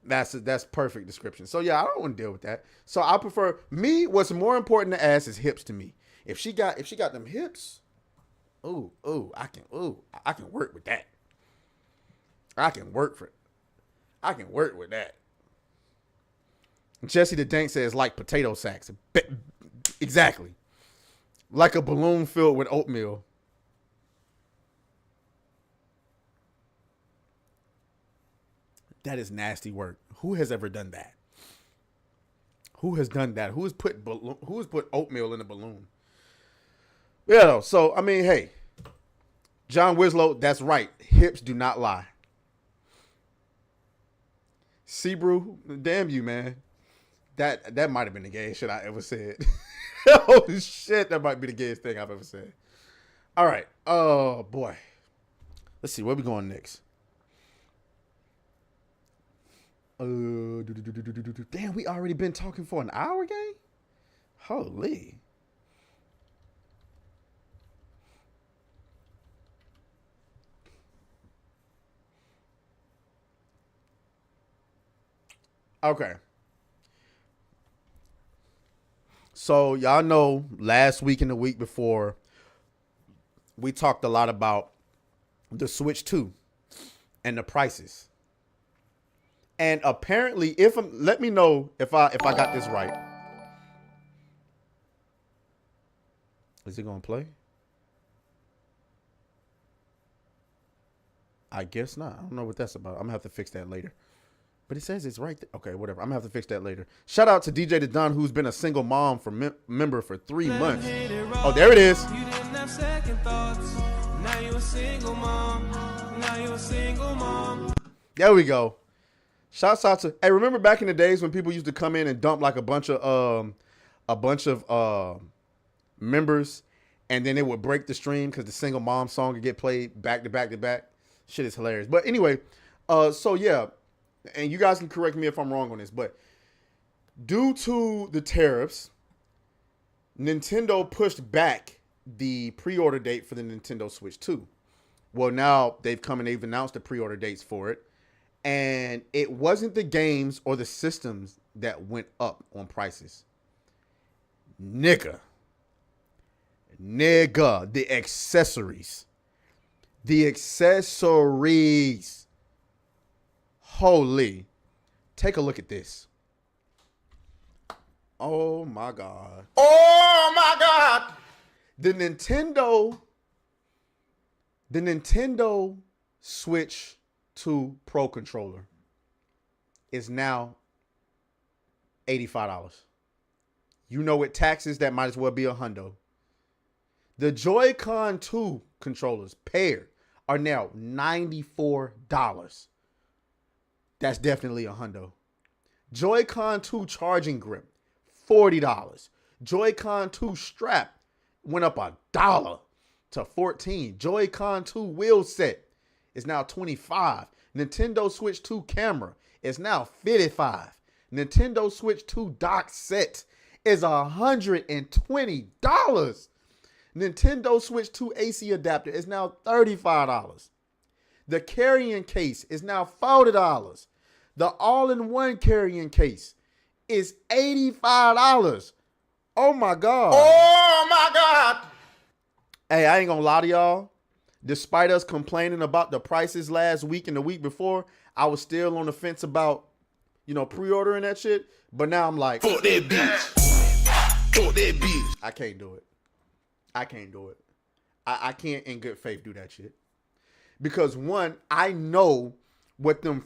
That's perfect description. So yeah, I don't want to deal with that. So I prefer what's more important to ass is hips to me. If she got them hips, I can work with that. I can work with that. Jesse the Dank says like potato sacks. Exactly. Like a balloon filled with oatmeal. That is nasty work. Who has ever done that? Who has done that? Who has put oatmeal in a balloon? Yeah, so I mean, hey, John Winslow, that's right. Hips do not lie. Sebrew, damn you, man. That might have been the gayest shit I ever said. Oh shit, that might be the gayest thing I've ever said. All right. Oh boy. Let's see, where we going next? Damn, we already been talking for an hour, gang? Holy. Okay. So y'all know last week and the week before, we talked a lot about the Switch 2 and the prices. And apparently, let me know if I got this right. Is it gonna play? I guess not. I don't know what that's about. I'm gonna have to fix that later. But it says it's right there. Okay, whatever. I'm gonna have to fix that later. Shout out to DJ the Don, who's been a single mom member for 3 months. Oh, there it is. You didn't have second thoughts. Now you're a single mom. Now you're a single mom. There we go. Shouts out to, hey, remember back in the days when people used to come in and dump like a bunch of members, and then it would break the stream because the single mom song would get played back to back to back. Shit is hilarious. But anyway, so yeah, and you guys can correct me if I'm wrong on this, but due to the tariffs, Nintendo pushed back the pre-order date for the Nintendo Switch 2. Well, now they've come and they've announced the pre-order dates for it. And it wasn't the games or the systems that went up on prices. Nigga, the accessories. The accessories. Holy. Take a look at this. Oh my God. Oh my God! The Nintendo Switch 2 Pro controller is now $85. You know, with taxes, that might as well be $100. The Joy-Con 2 controllers paired are now $94. That's definitely $100. Joy-Con 2 charging grip, $40. Joy-Con 2 strap went up $1 to $14. Joy-Con 2 wheel set is now $25. Nintendo Switch 2 camera is now $55. Nintendo Switch 2 dock set is $120. Nintendo Switch 2 AC adapter is now $35. The carrying case is now $40. The all-in-one carrying case is $85. Oh my God. Oh my God! Hey, I ain't gonna lie to y'all. Despite us complaining about the prices last week and the week before, I was still on the fence about, pre-ordering that shit. But now I'm like, Fuck that bitch. Fuck that bitch. I can't do it. I can't do it. I can't in good faith do that shit. Because one, I know what them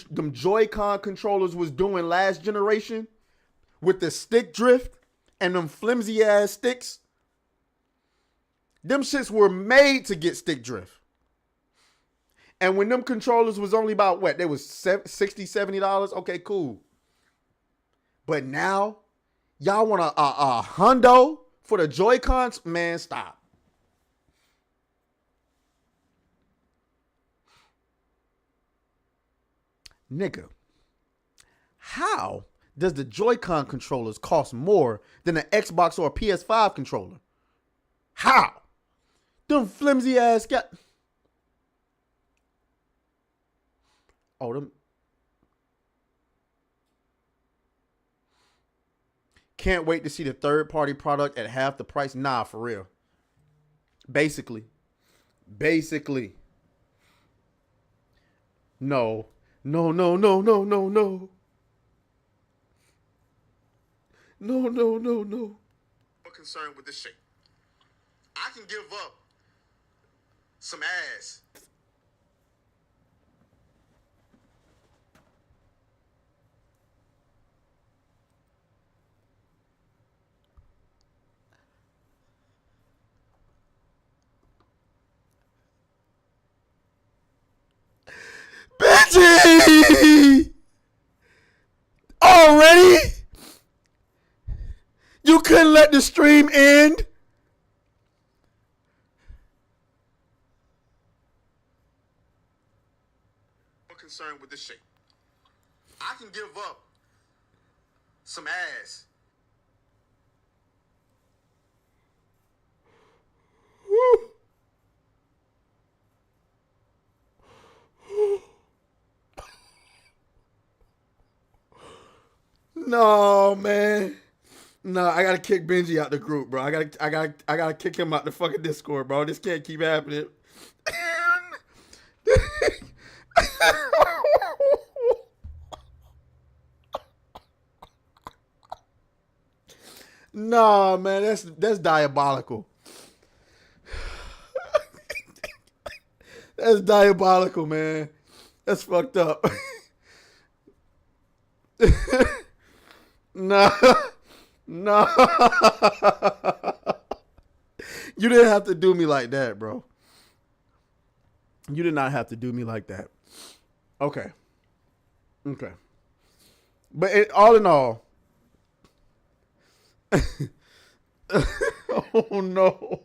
them Joy-Con controllers was doing last generation with the stick drift and them flimsy ass sticks. Them shits were made to get stick drift. And when them controllers was only about what? They was $60, $70. Okay, cool. But now, y'all want a hundo for the Joy-Cons? Man, stop. Nigga, how does the Joy-Con controllers cost more than an Xbox or a PS5 controller? How? Them flimsy ass them. Can't wait to see the third-party product at half the price. Nah, for real. Basically. No. No. I'm concerned with this shit. I can give up some ass. Benji! Already? You couldn't let the stream end? I'm concerned with this shit. I can give up some ass. No, man. No, I gotta kick Benji out the group, bro. I gotta kick him out the fucking Discord, bro. This can't keep happening. Nah, man, that's diabolical. That's diabolical, man. That's fucked up. No. You didn't have to do me like that, bro. You did not have to do me like that. Okay. But all in all, Oh no.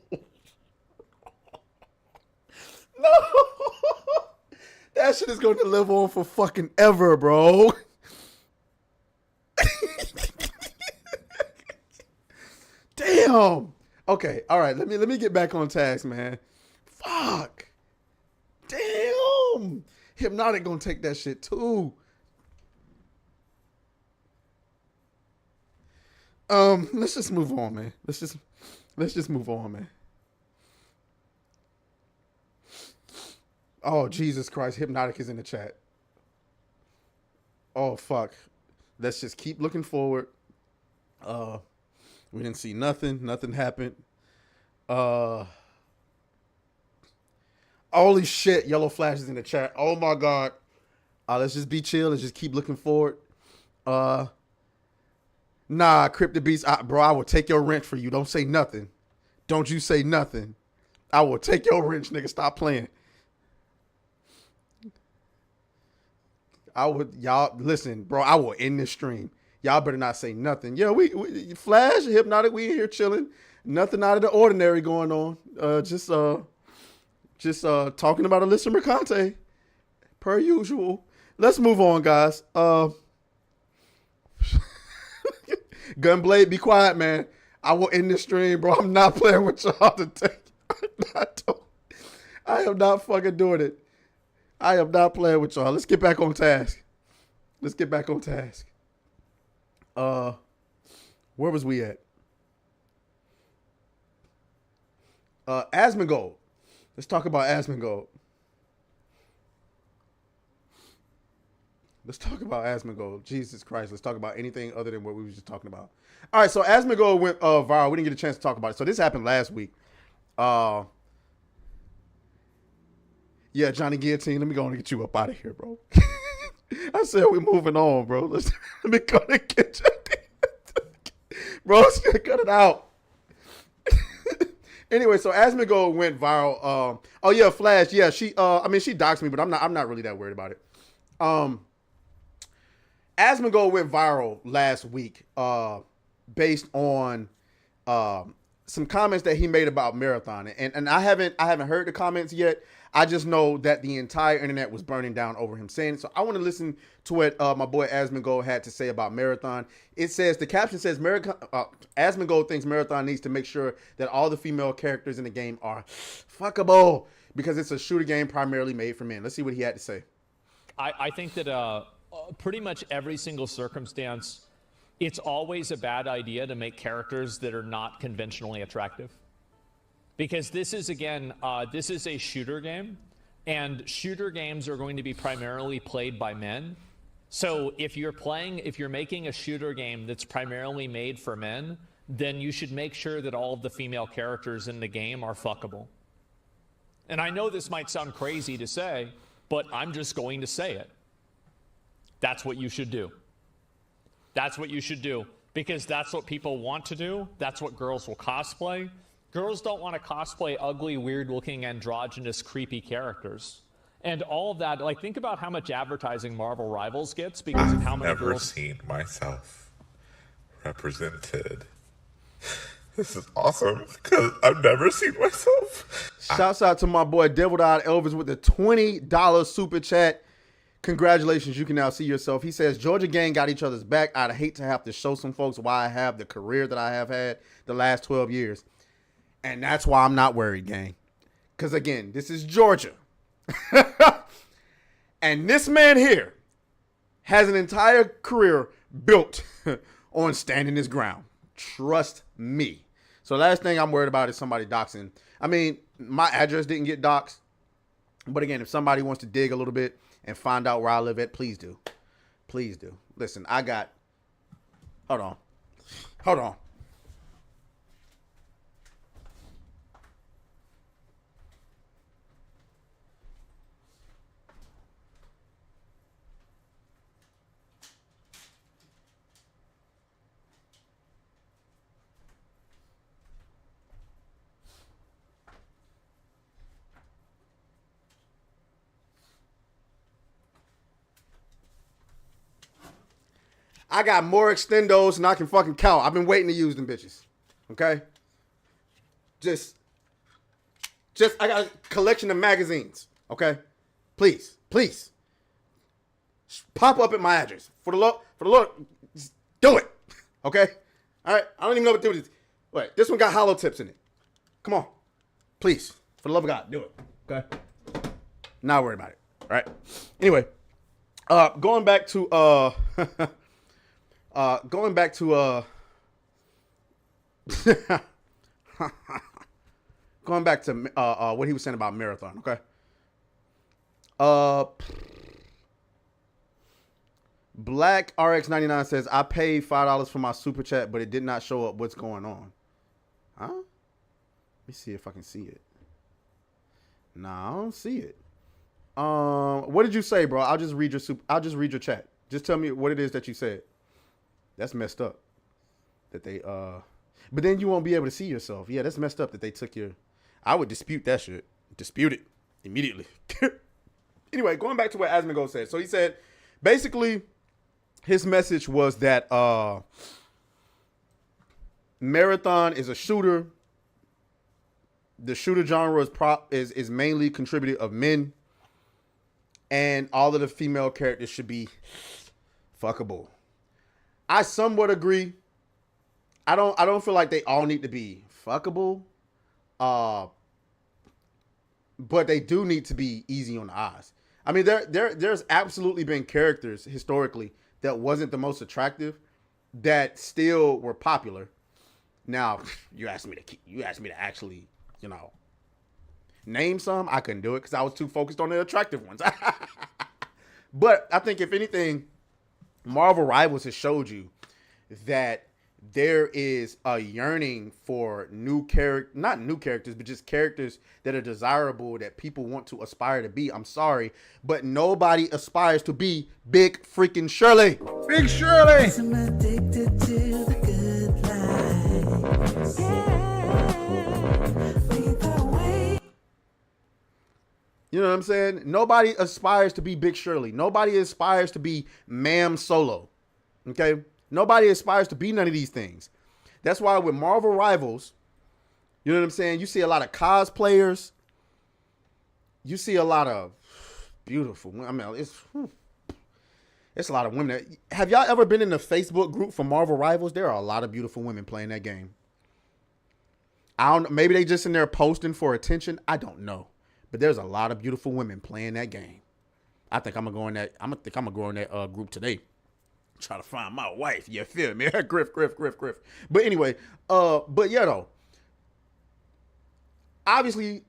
No. That shit is going to live on for fucking ever, bro. Damn. Okay. All right. Let me get back on task, man. Fuck. Damn. Hypnotic gonna take that shit too. Let's just move on, man. Let's just move on, man. Oh, Jesus Christ. Hypnotic is in the chat. Oh, fuck. Let's just keep looking forward. We didn't see nothing. Nothing happened. Holy shit. Yellow Flash is in the chat. Oh, my God. Let's just be chill. Let's just keep looking forward. Nah, Crypto Beast. Bro, I will take your wrench for you. Don't say nothing. Don't you say nothing. I will take your wrench, nigga. Stop playing. Y'all, listen, bro, I will end this stream. Y'all better not say nothing. Yeah, we Flash, Hypnotic, we in here chilling. Nothing out of the ordinary going on. Just talking about Alyssa Mercante, per usual. Let's move on, guys. Gunblade, be quiet, man. I will end this stream, bro. I'm not playing with y'all today. I am not fucking doing it. I am not playing with y'all. Let's get back on task. Where was we at? Asmongold. Let's talk about Asmongold. Jesus Christ. Let's talk about anything other than what we were just talking about. All right, so Asmongold went viral. We didn't get a chance to talk about it. So this happened last week. Yeah, Johnny Guillotine, let me go and get you up out of here, bro. I said we're moving on, bro. Let me go and get you. Bro, cut it out. Anyway, so Asmongold went viral. Oh yeah, Flash. Yeah, she doxed me, but I'm not really that worried about it. Asmongold went viral last week, based on some comments that he made about Marathon, and I haven't heard the comments yet. I just know that the entire internet was burning down over him saying it. So I want to listen to what my boy Asmongold had to say about Marathon. It says, the caption says, Asmongold thinks Marathon needs to make sure that all the female characters in the game are fuckable because it's a shooter game primarily made for men. Let's see what he had to say. I think that pretty much every single circumstance, it's always a bad idea to make characters that are not conventionally attractive. Because this is, again, this is a shooter game, and shooter games are going to be primarily played by men. So if you're making a shooter game that's primarily made for men, then you should make sure that all of the female characters in the game are fuckable. And I know this might sound crazy to say, but I'm just going to say it. That's what you should do. That's what you should do, because that's what people want to do. That's what girls will cosplay. Girls don't want to cosplay ugly, weird-looking, androgynous, creepy characters. And all of that, like, think about how much advertising Marvel Rivals gets because of how many girls... I've never seen myself represented. This is awesome, because I've never seen myself. Shouts out to my boy Deviled Eyed Elvis with the $20 super chat. Congratulations, you can now see yourself. He says, Georgia gang got each other's back. I'd hate to have to show some folks why I have the career that I have had the last 12 years. And that's why I'm not worried, gang. Because, again, this is Georgia. And this man here has an entire career built on standing his ground. Trust me. So last thing I'm worried about is somebody doxing. I mean, my address didn't get doxed. But, again, if somebody wants to dig a little bit and find out where I live at, please do. Please do. Listen, I got... Hold on. I got more extendos than I can fucking count. I've been waiting to use them bitches. Okay? Just I got a collection of magazines. Okay, please, pop up at my address for the Lord. Just do it. Okay, all right. I don't even know what to do with this. Wait, this one got hollow tips in it. Come on, please, for the love of God, do it. Okay, not worry about it. All right. Anyway, going back to going back to what he was saying about marathon. Okay. Black RX99 says, I paid $5 for my super chat, but it did not show up. What's going on? Huh? Let me see if I can see it. Nah, I don't see it. What did you say, bro? I'll just read your chat. Just tell me what it is that you said. That's messed up. That they but then you won't be able to see yourself. Yeah, that's messed up that they took your. I would dispute that shit. Dispute it immediately. Anyway, going back to what Asmongold said. So he said, basically, his message was that marathon is a shooter. The shooter genre is mainly contributed of men, and all of the female characters should be fuckable. I somewhat agree. I don't feel like they all need to be fuckable. But they do need to be easy on the eyes. I mean, there's absolutely been characters historically that wasn't the most attractive that still were popular. Now, you asked me to actually, name some. I couldn't do it because I was too focused on the attractive ones. But I think if anything, Marvel Rivals has showed you that there is a yearning for not new characters, but just characters that are desirable that people want to aspire to be. I'm sorry, but nobody aspires to be Big freaking Shirley. Big Shirley. I'm addicted to the good life. Yeah. You know what I'm saying? Nobody aspires to be Big Shirley. Nobody aspires to be Ma'am Solo. Okay? Nobody aspires to be none of these things. That's why with Marvel Rivals, you know what I'm saying? You see a lot of cosplayers. You see a lot of beautiful women. I mean, it's a lot of women. Have y'all ever been in the Facebook group for Marvel Rivals? There are a lot of beautiful women playing that game. I don't know. Maybe they just in there posting for attention. I don't know. But there's a lot of beautiful women playing that game. I think I'm gonna go in that group today. Try to find my wife. You feel me? Griff. But anyway, but yeah, though. Obviously,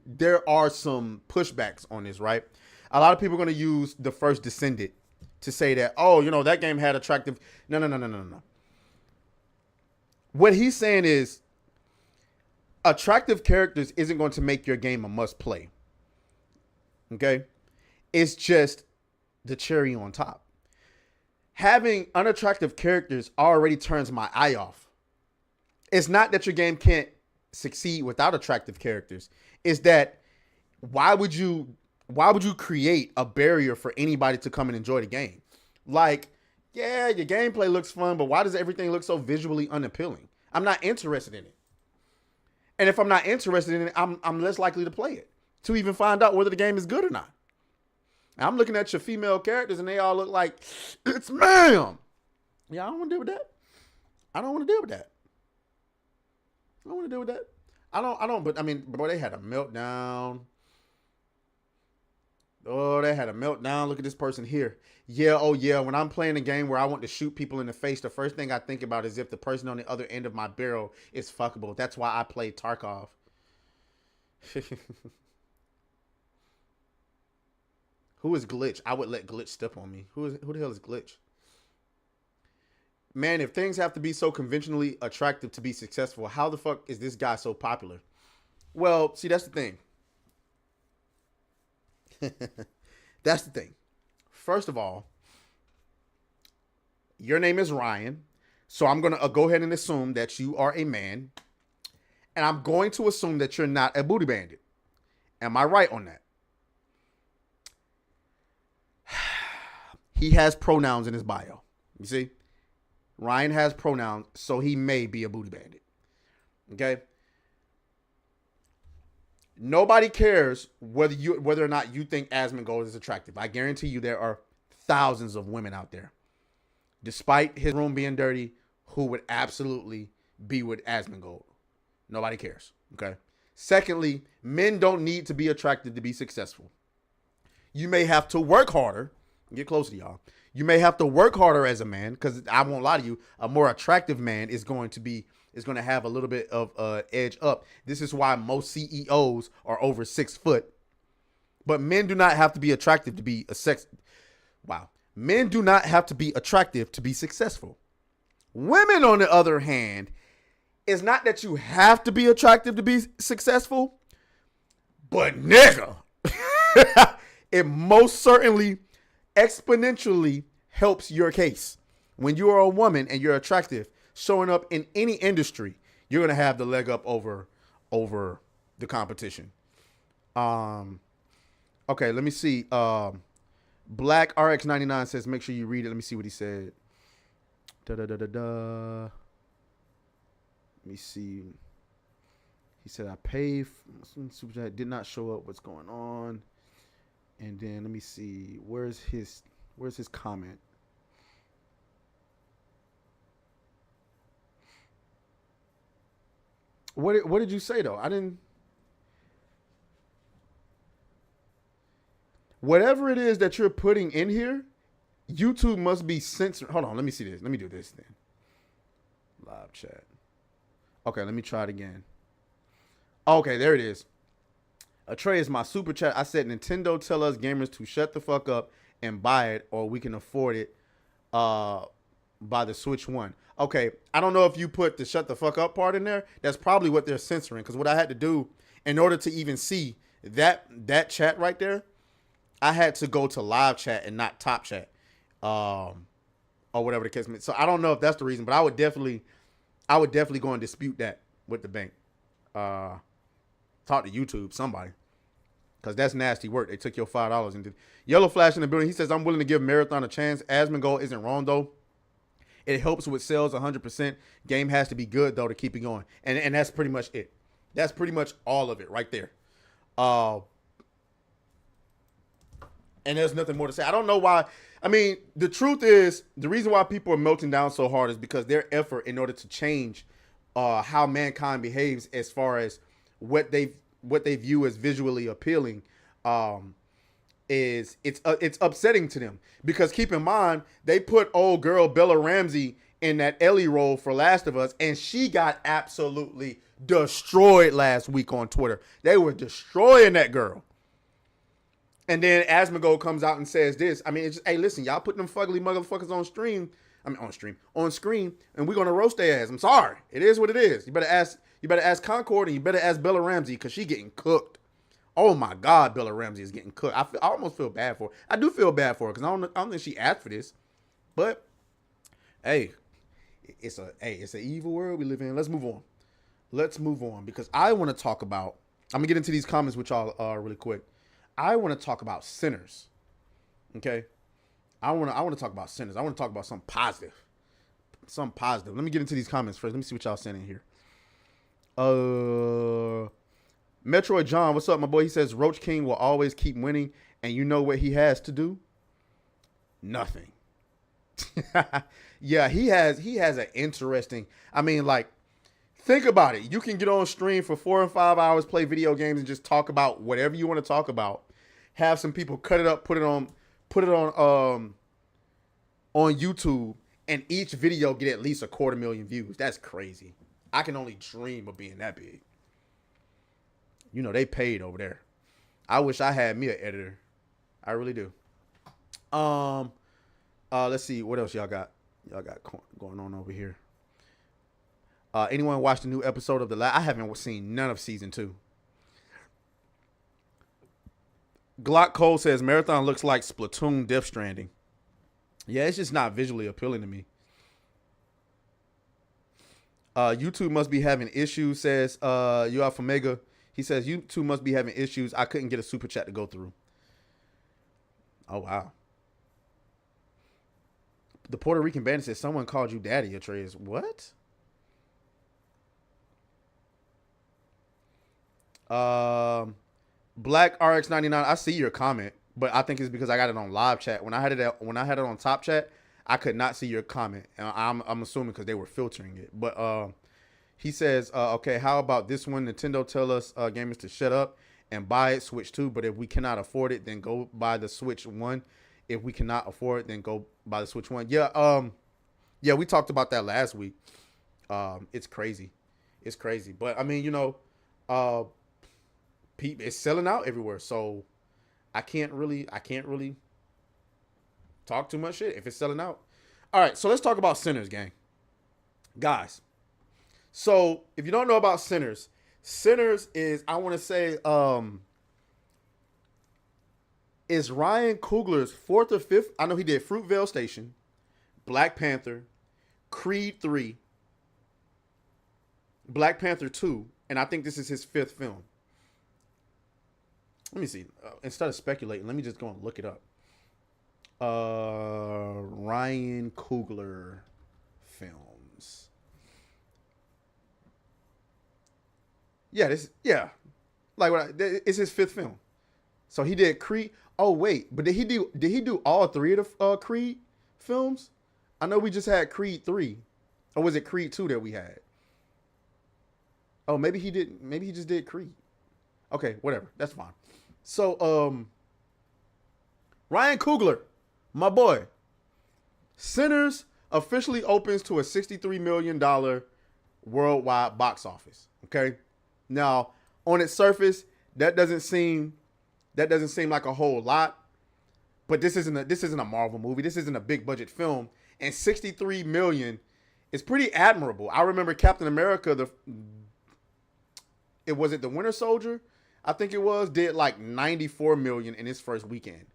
there are some pushbacks on this, right? A lot of people are going to use the first Descendant to say that, oh, that game had attractive. No. What he's saying is attractive characters isn't going to make your game a must play. Okay? It's just the cherry on top. Having unattractive characters already turns my eye off. It's not that your game can't succeed without attractive characters. It's that why would you create a barrier for anybody to come and enjoy the game? Like, yeah, your gameplay looks fun, but why does everything look so visually unappealing? I'm not interested in it. And if I'm not interested in it, I'm less likely to play it, to even find out whether the game is good or not. I'm looking at your female characters and they all look like, it's ma'am. Yeah, I don't want to deal with that. I don't want to deal with that. But I mean, bro, they had a meltdown. Oh, they had a meltdown. Look at this person here. Yeah, oh yeah. When I'm playing a game where I want to shoot people in the face, the first thing I think about is if the person on the other end of my barrel is fuckable. That's why I played Tarkov. Who is Glitch? I would let Glitch step on me. Who the hell is Glitch? Man, if things have to be so conventionally attractive to be successful, how the fuck is this guy so popular? Well, see, that's the thing. That's the thing. First of all, your name is Ryan. So I'm going to go ahead and assume that you are a man. And I'm going to assume that you're not a booty bandit. Am I right on that? He has pronouns in his bio. You see? Ryan has pronouns, so he may be a booty bandit. Okay? Nobody cares whether or not you think Asmongold is attractive. I guarantee you there are thousands of women out there, despite his room being dirty, who would absolutely be with Asmongold. Nobody cares. Okay? Secondly, men don't need to be attractive to be successful. You may have to work harder. Get close to y'all. You may have to work harder as a man, because I won't lie to you, a more attractive man is going to have a little bit of edge up. This is why most CEOs are over 6 foot. But men do not have to be attractive to be Men do not have to be attractive to be successful. Women, on the other hand, it's not that you have to be attractive to be successful, but nigga, it most certainly exponentially helps your case. When you are a woman and you're attractive, showing up in any industry, you're going to have the leg up over the competition. Okay, let me see. Black RX99 says, make sure you read it. Let me see what he said. Let me see. He said, I paid. Super chat did not show up. What's going on? And then let me see. Where's his comment? What did you say though? I didn't. Whatever it is that you're putting in here, YouTube must be censored. Hold on, let me see this. Let me do this then. Live chat. Okay, let me try it again. Okay, there it is. Trey is my super chat. I said Nintendo tell us gamers to shut the fuck up and buy it, or we can afford it by the Switch 1. Okay, I don't know if you put the shut the fuck up part in there. That's probably what they're censoring, because what I had to do in order to even see that chat right there, I had to go to live chat and not top chat, or whatever the case may be. So I don't know if that's the reason, but I would definitely go and dispute that with the bank. Talk to YouTube, somebody, because that's nasty work. They took your $5 and did. Yellow Flash in the building. He says, I'm willing to give Marathon a chance. Asmongold isn't wrong though. It helps with sales 100%. Game has to be good though to keep it going, and that's pretty much it. That's pretty much all of it right there. And there's nothing more to say. I don't know why. I mean, the truth is, the reason why people are melting down so hard is because their effort in order to change how mankind behaves as far as what they view as visually appealing is it's upsetting to them. Because keep in mind, they put old girl Bella Ramsey in that Ellie role for Last of Us, and she got absolutely destroyed last week on Twitter. They were destroying that girl. And then Asmongold comes out and says this. I mean, it's just, hey, listen, y'all putting them fugly motherfuckers on screen, and we're gonna roast their ass. I'm sorry. It is what it is. You better ask Concord, and you better ask Bella Ramsey, because she getting cooked. Oh my God, Bella Ramsey is getting cooked. I almost feel bad for her. I do feel bad for her, because I don't think she asked for this. But hey, it's an evil world we live in. Let's move on. Because I want to talk about. I'm gonna get into these comments with y'all really quick. I want to talk about sinners. Okay? I want to talk about sinners. I want to talk about something positive. Let me get into these comments first. Let me see what y'all saying in here. Metroid John, what's up, my boy? He says Roach King will always keep winning, and you know what he has to do? Nothing. Yeah, he has an interesting. I mean, like, think about it. You can get on stream for 4 and 5 hours, play video games, and just talk about whatever you want to talk about. Have some people cut it up, put it on YouTube, and each video get at least 250,000 views. That's crazy. I can only dream of being that big. You know, they paid over there. I wish I had me an editor. I really do. Let's see what else y'all got going on over here. Anyone watched the new episode of I haven't seen none of season 2. Glock Cole says Marathon looks like Splatoon Death Stranding. Yeah, it's just not visually appealing to me. YouTube must be having issues, says UF Omega. He says YouTube must be having issues. I couldn't get a super chat to go through. Oh, wow. The Puerto Rican bandit says someone called you daddy, Atreus. What? Black RX99. I see your comment, but I think it's because I got it on live chat. When I had it on top chat, I could not see your comment. And I'm assuming because they were filtering it. But he says, okay, how about this one? Nintendo tell us gamers to shut up and buy it, Switch 2. But if we cannot afford it, then go buy the Switch 1. If we cannot afford it, then go buy the Switch 1. Yeah, we talked about that last week. It's crazy. It's crazy. But I mean, you know, it's selling out everywhere. So I can't really talk too much shit if it's selling out. All right, so let's talk about Sinners, gang. Guys. So if you don't know about Sinners is, I want to say, is Ryan Coogler's 4th or 5th. I know he did Fruitvale Station, Black Panther, Creed 3, Black Panther 2, and I think this is his 5th film. Let me see. Instead of speculating, let me just go and look it up. Ryan Coogler films. Yeah, it's his 5th film. So he did Creed. Oh wait, but did he do all 3 of the Creed films? I know we just had Creed 3, or was it Creed 2 that we had? Oh, maybe he didn't. Maybe he just did Creed. Okay, whatever. That's fine. So, Ryan Coogler, my boy. Sinners officially opens to a $63 million worldwide box office. Okay. Now, on its surface, that doesn't seem like a whole lot, but this isn't a Marvel movie. This isn't a big budget film, and 63 million is pretty admirable. I remember Captain America, the Winter Soldier, I think it was, did like 94 million in its first weekend.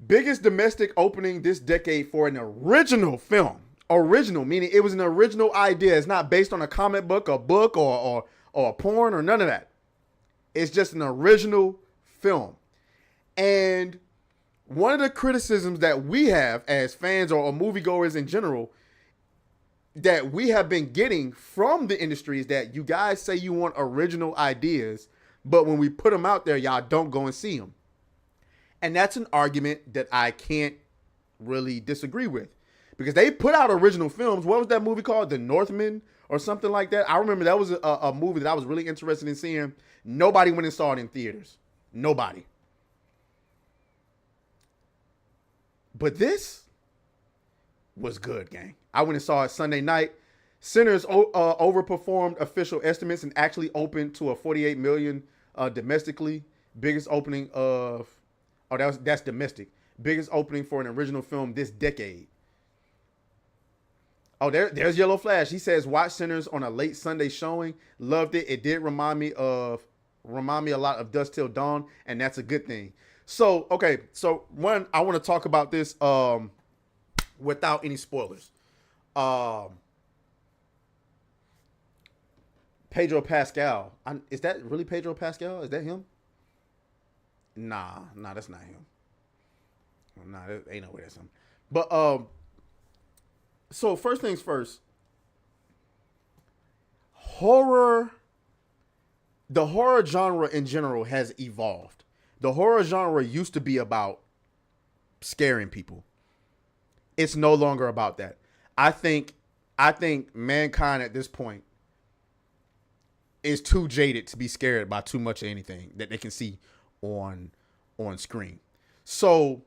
Biggest domestic opening this decade for an original film. Original, meaning it was an original idea. It's not based on a comic book, a book, or a porn, or none of that. It's just an original film. And one of the criticisms that we have as fans or moviegoers in general that we have been getting from the industry is that you guys say you want original ideas, but when we put them out there, y'all don't go and see them. And that's an argument that I can't really disagree with, because they put out original films. What was that movie called? The Northman or something like that. I remember that was a movie that I was really interested in seeing. Nobody went and saw it in theaters. Nobody. But this was good, gang. I went and saw it Sunday night. Sinners overperformed official estimates and actually opened to a 48 million domestically. Biggest opening of, that's domestic. Biggest opening for an original film this decade. Oh, there's Yellow Flash. He says, watch Sinners on a late Sunday showing. Loved it. It did remind me a lot of Dusk Till Dawn, and that's a good thing. So, okay. So, one, I want to talk about this without any spoilers. Pedro Pascal. Is that really Pedro Pascal? Is that him? Nah, that's not him. Nah, there ain't no way that's him. But, so first things first, the horror genre in general has evolved. The horror genre used to be about scaring people. It's no longer about that. I think mankind at this point is too jaded to be scared by too much of anything that they can see on screen. So,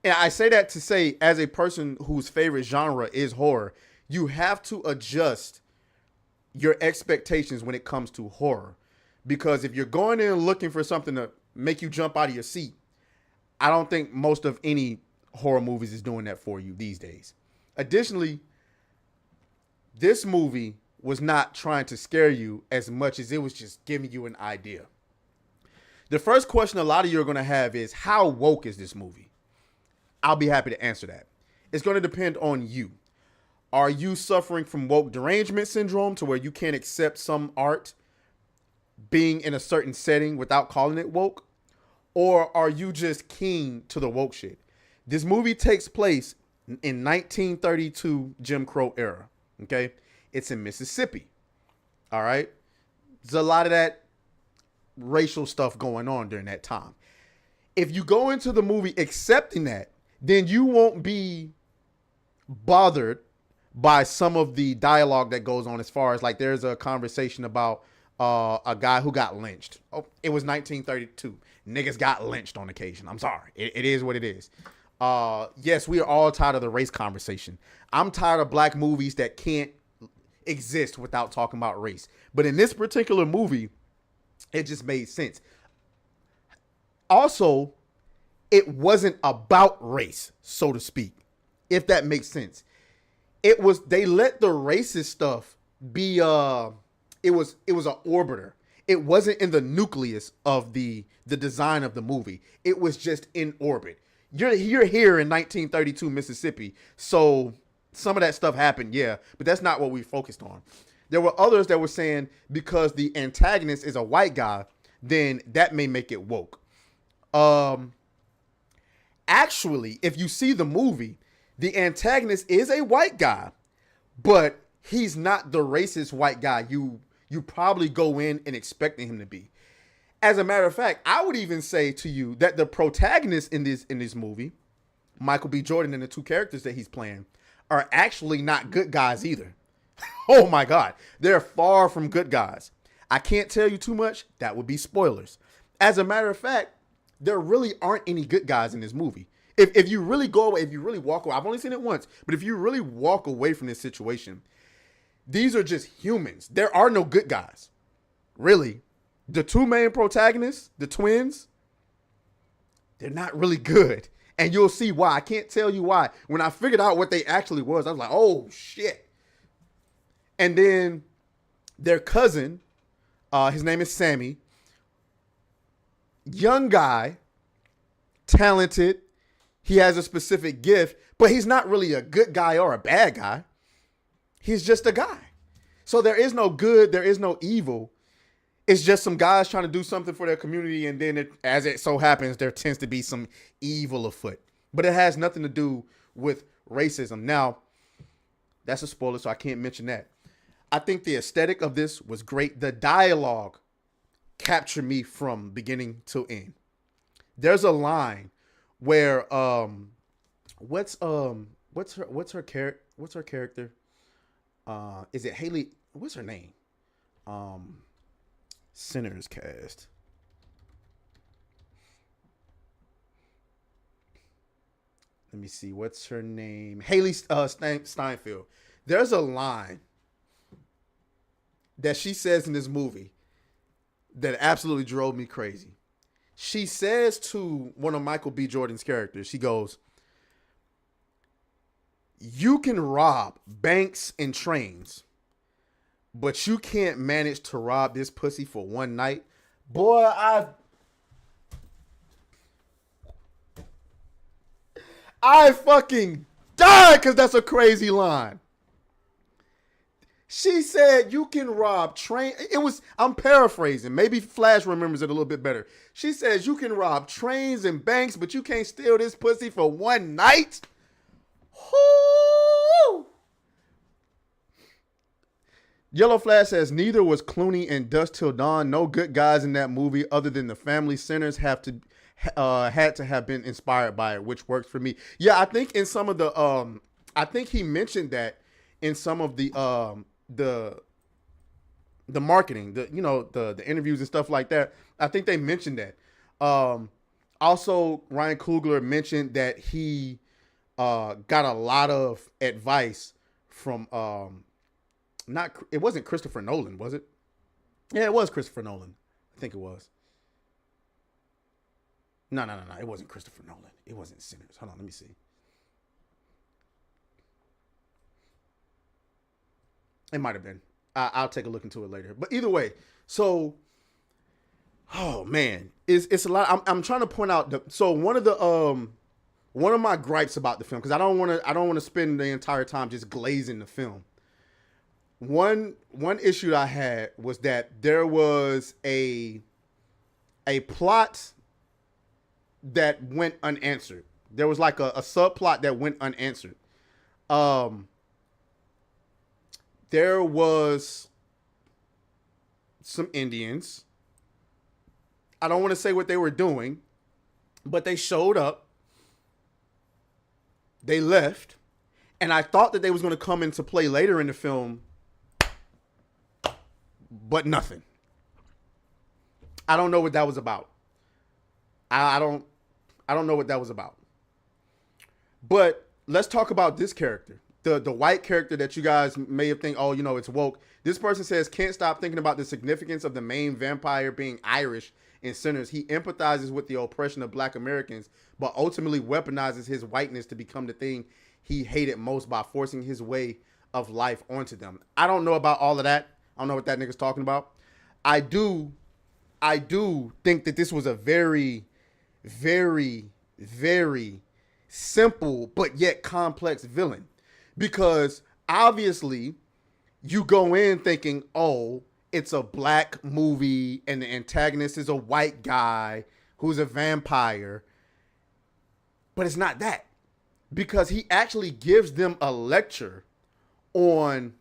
and I say that to say, as a person whose favorite genre is horror, you have to adjust your expectations when it comes to horror. Because if you're going in looking for something to make you jump out of your seat, I don't think most of any horror movies is doing that for you these days. Additionally, this movie was not trying to scare you as much as it was just giving you an idea. The first question a lot of you are going to have is, how woke is this movie? I'll be happy to answer that. It's going to depend on you. Are you suffering from woke derangement syndrome to where you can't accept some art being in a certain setting without calling it woke? Or are you just keen to the woke shit? This movie takes place in 1932 Jim Crow era. Okay, it's in Mississippi. All right, there's a lot of that racial stuff going on during that time. If you go into the movie accepting that, then you won't be bothered by some of the dialogue that goes on, as far as like there's a conversation about a guy who got lynched. Oh, it was 1932. Niggas got lynched on occasion. I'm sorry. It is what it is. Yes, we are all tired of the race conversation. I'm tired of black movies that can't exist without talking about race. But in this particular movie, it just made sense. Also, it wasn't about race, so to speak, if that makes sense. It was, they let the racist stuff be it was an orbiter. It wasn't in the nucleus of the design of the movie. It was just in orbit. You're here in 1932 Mississippi, so some of that stuff happened, yeah, but that's not what we focused on. There were others that were saying because the antagonist is a white guy, then that may make it woke. Actually, if you see the movie, the antagonist is a white guy, but he's not the racist white guy you probably go in and expecting him to be. As a matter of fact, I would even say to you that the protagonist in this movie, Michael B. Jordan, and the two characters that he's playing, are actually not good guys either. Oh my God. They're far from good guys. I can't tell you too much. That would be spoilers. As a matter of fact, there really aren't any good guys in this movie. If you really go away, if you really walk away, I've only seen it once, but if you really walk away from this situation, these are just humans. There are no good guys. Really. The two main protagonists, the twins, they're not really good. And you'll see why. I can't tell you why. When I figured out what they actually was, I was like, oh, shit. And then their cousin, his name is Sammy. Young guy, talented. He has a specific gift, but he's not really a good guy or a bad guy. He's just a guy. So there is no good, there is no evil. It's just some guys trying to do something for their community, and then as it so happens, there tends to be some evil afoot. But it has nothing to do with racism. Now, that's a spoiler, so I can't mention that. I think the aesthetic of this was great. The dialogue captured me from beginning to end. There's a line where what's her character? Is it Haley? What's her name? Sinners cast. Let me see. What's her name? Haley Steinfeld. There's a line that she says in this movie that absolutely drove me crazy. She says to one of Michael B. Jordan's characters, she goes, "You can rob banks and trains, but you can't manage to rob this pussy for one night." Boy, I fucking died because that's a crazy line. She said you can rob train. I'm paraphrasing. Maybe Flash remembers it a little bit better. She says you can rob trains and banks, but you can't steal this pussy for one night. Whoo! Yellow Flash says neither was Clooney and Dusk Till Dawn. No good guys in that movie other than the family sinners had to have been inspired by it, which works for me. Yeah, I think in some of the I think he mentioned that in some of the marketing, the interviews and stuff like that. I think they mentioned that. Also, Ryan Coogler mentioned that he got a lot of advice from it wasn't Christopher Nolan, was it? Yeah, it was Christopher Nolan. I think it was. No. It wasn't Christopher Nolan. It wasn't Sinners. Hold on, let me see. It might have been. I'll take a look into it later. But either way, so, oh man, it's a lot. I'm trying to point out so one of my gripes about the film, because I don't want to spend the entire time just glazing the film. One issue that I had was that there was a plot that went unanswered There was like a subplot that went unanswered. There was some Indians. I don't want to say what they were doing, but they showed up. They left. And I thought that they was going to come into play later in the film, but nothing. I don't know what that was about. I don't know what that was about. But let's talk about this character. The white character that you guys may have think, oh, you know, it's woke. This person says, can't stop thinking about the significance of the main vampire being Irish in Sinners. He empathizes with the oppression of Black Americans, but ultimately weaponizes his whiteness to become the thing he hated most by forcing his way of life onto them. I don't know about all of that. I don't know what that nigga's talking about. I do think that this was a very, very, very simple but yet complex villain. Because obviously you go in thinking, oh, it's a black movie and the antagonist is a white guy who's a vampire. But it's not that. Because he actually gives them a lecture on,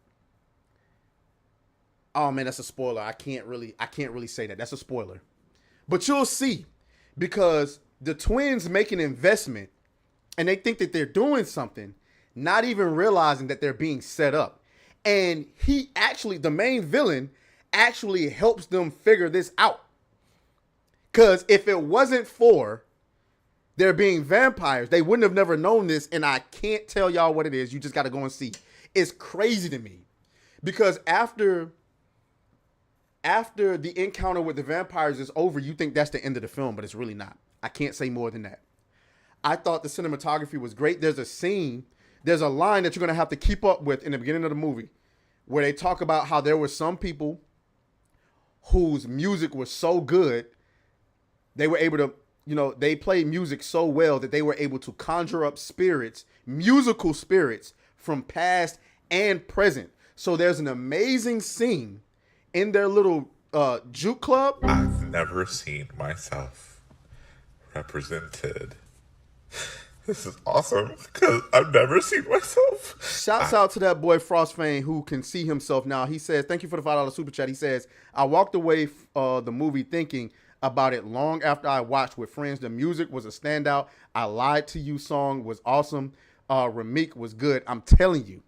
oh man, that's a spoiler. I can't really say that. That's a spoiler. But you'll see, because the twins make an investment and they think that they're doing something, not even realizing that they're being set up. And he actually, the main villain, actually helps them figure this out. Because if it wasn't for there being vampires, they wouldn't have never known this. And I can't tell y'all what it is. You just got to go and see. It's crazy to me. Because after the encounter with the vampires is over, you think that's the end of the film, but it's really not. I can't say more than that. I thought the cinematography was great. There's a line that you're going to have to keep up with in the beginning of the movie where they talk about how there were some people whose music was so good, they were able to, you know, they played music so well that they were able to conjure up spirits, musical spirits from past and present. So there's an amazing scene in their little juke club. I've never seen myself represented. This is awesome because I've never seen myself. Shouts out to that boy Frostfane who can see himself now. He says, thank you for the $5 super chat. He says, I walked away the movie thinking about it long after I watched with friends. The music was a standout. I Lied to You song was awesome. Ramik was good. I'm telling you,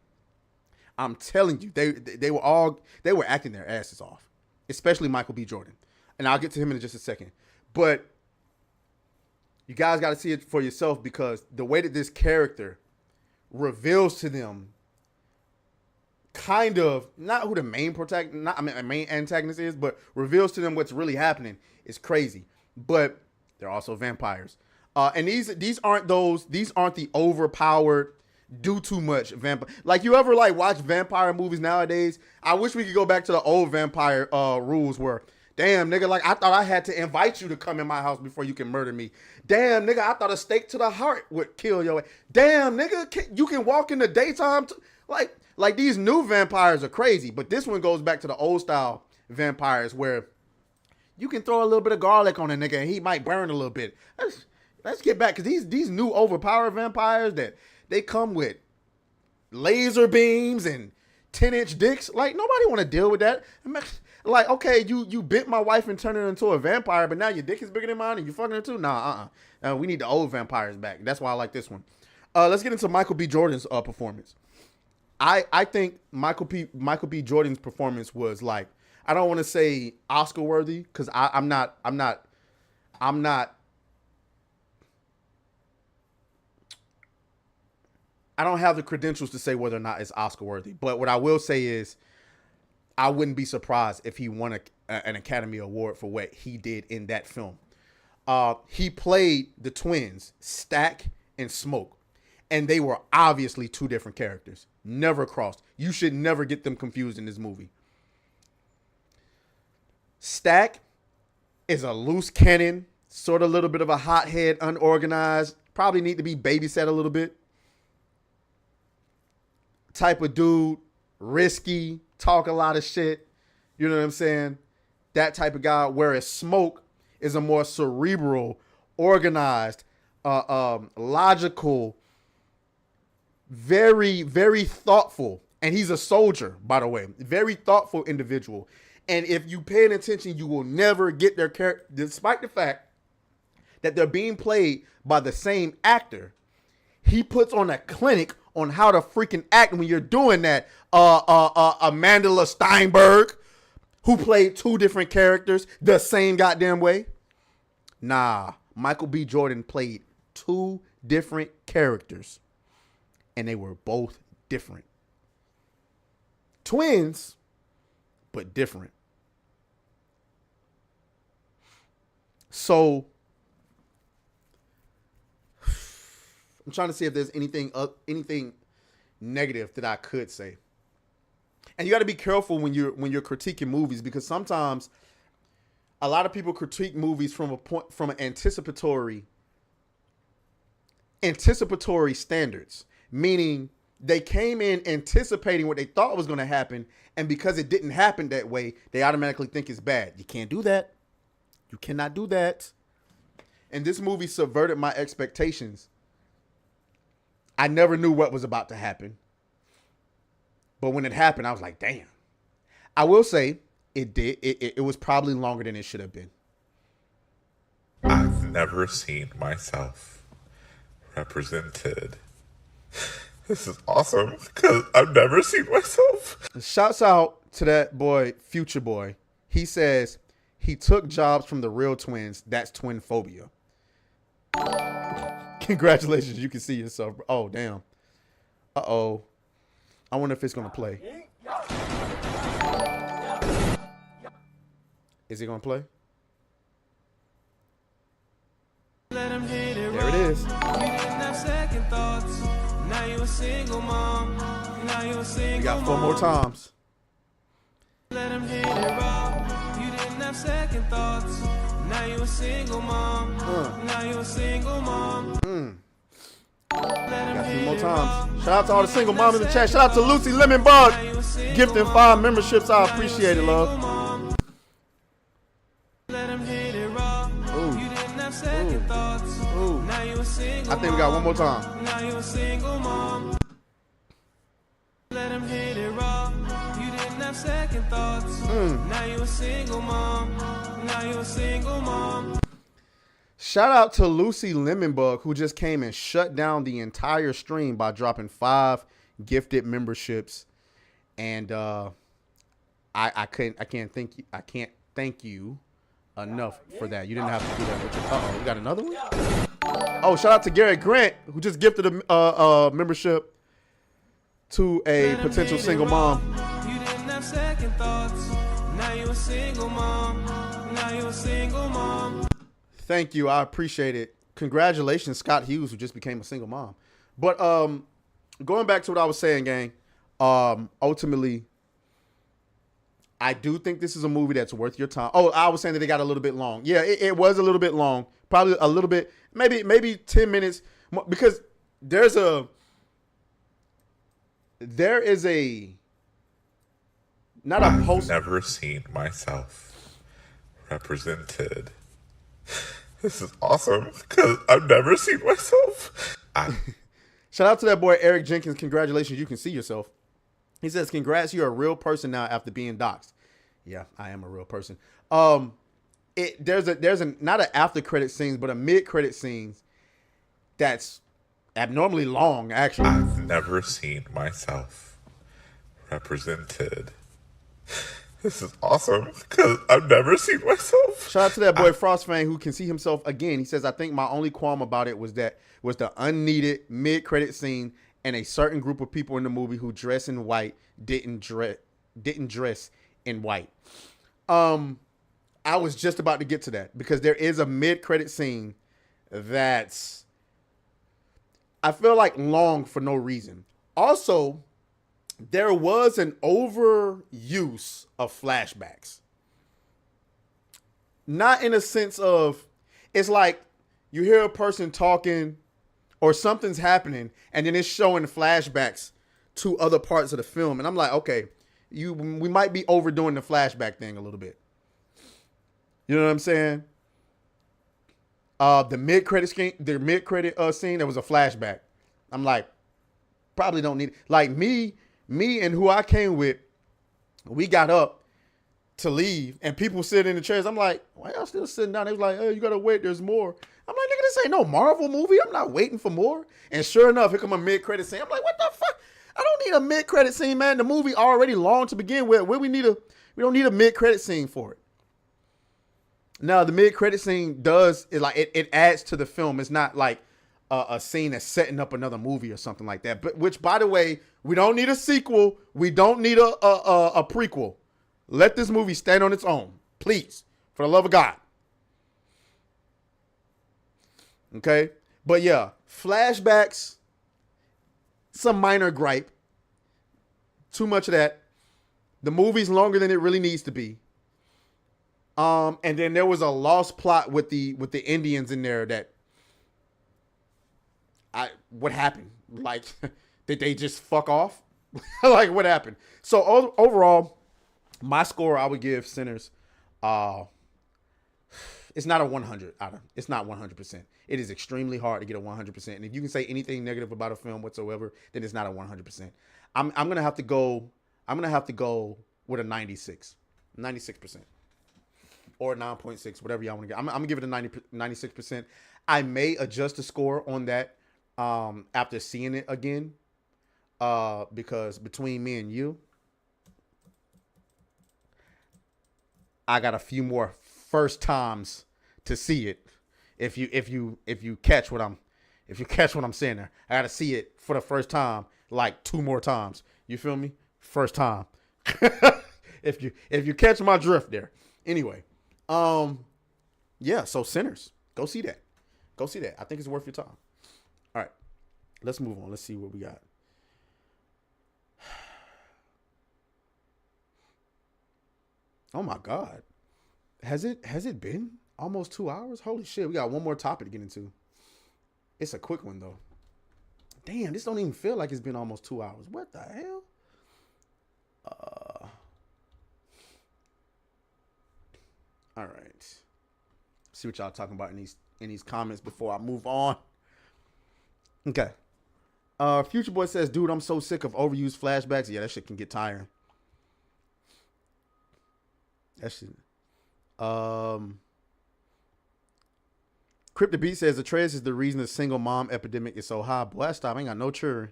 they were acting their asses off, especially Michael B. Jordan. And I'll get to him in just a second. But you guys got to see it for yourself, because the way that this character reveals to them kind of not who the main main antagonist is, but reveals to them what's really happening is crazy. But they're also vampires. And these aren't the overpowered, do too much vampire. Like, you ever like watch vampire movies nowadays? I wish we could go back to the old vampire rules where, damn, nigga, like, I thought I had to invite you to come in my house before you can murder me. Damn, nigga, I thought a stake to the heart would kill your ass. Damn, nigga, you can walk in the daytime. Like these new vampires are crazy. But this one goes back to the old style vampires where you can throw a little bit of garlic on a nigga and he might burn a little bit. Let's get back, because these new overpowered vampires that they come with laser beams and 10-inch dicks. Like, nobody want to deal with that. Like, okay, you bit my wife and turned her into a vampire, but now your dick is bigger than mine and you fucking her too? Nah, we need the old vampires back. That's why I like this one. Let's get into Michael B. Jordan's performance. I think Michael B. Jordan's performance was, like, I don't want to say Oscar worthy, because I'm not I don't have the credentials to say whether or not it's Oscar worthy, but what I will say is I wouldn't be surprised if he won an Academy Award for what he did in that film. He played the twins, Stack and Smoke, and they were obviously two different characters. Never crossed. You should never get them confused in this movie. Stack is a loose cannon, sort of a little bit of a hothead, unorganized, probably need to be babysat a little bit type of dude, risky, talk a lot of shit. You know what I'm saying? That type of guy. Whereas Smoke is a more cerebral, organized, logical, very, very thoughtful. And he's a soldier, by the way. Very thoughtful individual. And if you pay attention, you will never get their character, despite the fact that they're being played by the same actor. He puts on a clinic on how to freaking act when you're doing that. Amanda Steinberg, who played two different characters the same goddamn way. Nah, Michael B. Jordan played two different characters, and they were both different. Twins, but different. So I'm trying to see if there's anything negative that I could say. And you got to be careful when you're critiquing movies, because sometimes a lot of people critique movies from an anticipatory standards, meaning they came in anticipating what they thought was going to happen, and because it didn't happen that way, they automatically think it's bad. You can't do that. You cannot do that. And this movie subverted my expectations. I never knew what was about to happen. But when it happened, I was like, damn. I will say it did. It was probably longer than it should have been. I've never seen myself represented. This is awesome because I've never seen myself. Shouts out to that boy, Future Boy. He says he took jobs from the real twins. That's twin phobia. Congratulations, you can see yourself. Oh, damn. Uh-oh. I wonder if it's going to play. Is it going to play? There it is. We got 4 more times. Let him hit it raw. You didn't have second thoughts. Now you a single mom. Now you a single mom. Got 3 more times. Shout out to all the single moms in the chat. Shout out to Lucy Lemonbug. Gifting 5 memberships. I appreciate it, love. Let him hit it raw. You didn't have second thoughts. Now you a single I think we got 1 more time. Now you a single mom. Let him hit it raw. You didn't have second thoughts. Now you a single mom. Now you a single mom. Shout out to Lucy Lemonbug, who just came and shut down the entire stream by dropping 5 gifted memberships. And I can't thank you enough for that. You didn't have to do that. Uh-oh, we got another one? Oh, shout out to Garrett Grant, who just gifted a membership to a potential single mom. You didn't have second thoughts. Now you a single mom. Now you a single mom. Thank you. I appreciate it. Congratulations, Scott Hughes, who just became a single mom. But going back to what I was saying, gang, ultimately, I do think this is a movie that's worth your time. Oh, I was saying that it got a little bit long. Yeah, it was a little bit long. Probably a little bit, maybe 10 minutes. Because there is a not a post. I've never seen myself represented. This is awesome because I've never seen myself. Shout out to that boy Eric Jenkins. Congratulations, you can see yourself. He says, "Congrats, you're a real person now after being doxxed." Yeah, I am a real person. There's a not an after credit scene, but a mid credit scene that's abnormally long. Actually, I've never seen myself represented. This is awesome because I've never seen myself. Shout out to that boy Frostfang, who can see himself again. He says, "I think my only qualm about it was the unneeded mid-credit scene and a certain group of people in the movie who dress in white didn't dress in white." I was just about to get to that because there is a mid-credit scene that's, I feel like, long for no reason. Also, there was an overuse of flashbacks. Not in a sense of, it's like you hear a person talking or something's happening and then it's showing flashbacks to other parts of the film. And I'm like, okay, we might be overdoing the flashback thing a little bit. You know what I'm saying? The mid credit scene, scene, there was a flashback. I'm like, probably don't need it. Like me and who I came with, we got up to leave, and people sit in the chairs. I'm like, why y'all still sitting down? They was like, hey, you gotta wait. There's more. I'm like, nigga, this ain't no Marvel movie. I'm not waiting for more. And sure enough, here come a mid credit scene. I'm like, what the fuck? I don't need a mid credit scene, man. The movie already long to begin with. We don't need a mid credit scene for it. Now the mid credit scene it adds to the film. It's not like a scene that's setting up another movie or something like that. But which, by the way, we don't need a sequel. We don't need a prequel. Let this movie stand on its own, please, for the love of God. Okay, but yeah, flashbacks. Some minor gripe. Too much of that. The movie's longer than it really needs to be. And then there was a lost plot with the Indians in there that what happened? Like, did they just fuck off? Like, what happened? So overall, my score I would give Sinners. It's not a 100 it's not 100%. It is extremely hard to get a 100%. And if you can say anything negative about a film whatsoever, then it's not a 100%. I'm gonna have to go with a 96%, or 9.6, whatever y'all want to get. I'm gonna give it a 96%. I may adjust the score on that after seeing it again, because between me and you, I got a few more first times to see it. If you catch what I'm saying there, I gotta see it for the first time like 2 more times. You feel me? First time. if you catch my drift there. Anyway, yeah. So Sinners, go see that. I think it's worth your time. All right, let's move on. Let's see what we got. Oh my God. Has it been almost 2 hours? Holy shit, we got one more topic to get into. It's a quick one though. Damn, this don't even feel like it's been almost 2 hours. What the hell? All right. See what y'all talking about in these comments before I move on. Okay. Future Boy says, dude, I'm so sick of overused flashbacks. Yeah, that shit can get tiring. That shit. Crypto Beat says Atreus is the reason the single mom epidemic is so high. Boy, stop. I ain't got no children.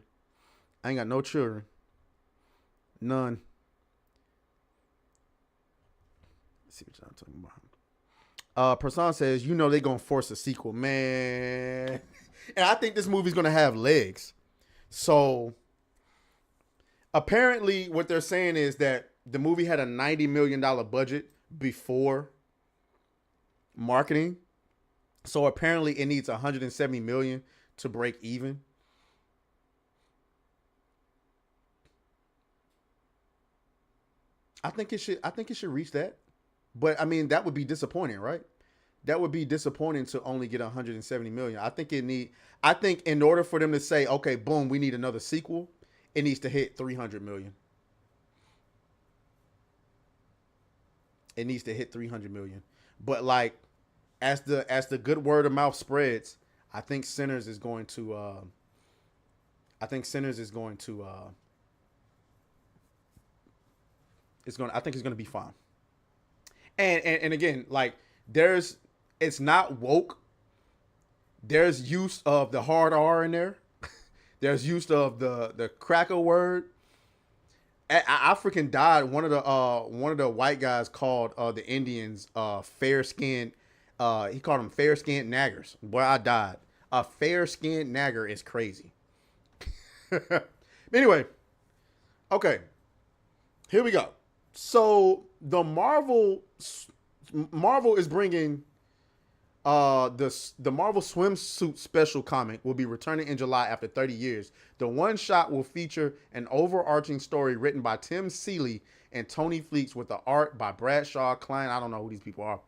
None. Let's see what y'all talking about. Person says, you know they gonna force a sequel, man. And I think this movie's gonna have legs. So apparently what they're saying is that the movie had a $90 million budget before marketing. So apparently it needs $170 million to break even. I think it should reach that. But I mean, that would be disappointing, right? That would be disappointing to only get $170 million. I think in order for them to say, okay, boom, we need another sequel, it needs to hit $300 million. It needs to hit $300 million. But like, as the good word of mouth spreads, I think Sinners is going to I think it's going to be fine. And again, like it's not woke. There's use of the hard R in there. There's use of the cracker word. I freaking died. One of the white guys called the Indians fair skinned. He called them fair skinned naggers. Boy, I died. A fair skinned nagger is crazy. Anyway, okay, here we go. So the Marvel is bringing the Marvel swimsuit special comic will be returning in July after 30 years. The one shot will feature an overarching story written by Tim Seeley and Tony Fleets with the art by Bradshaw Klein. I don't know who these people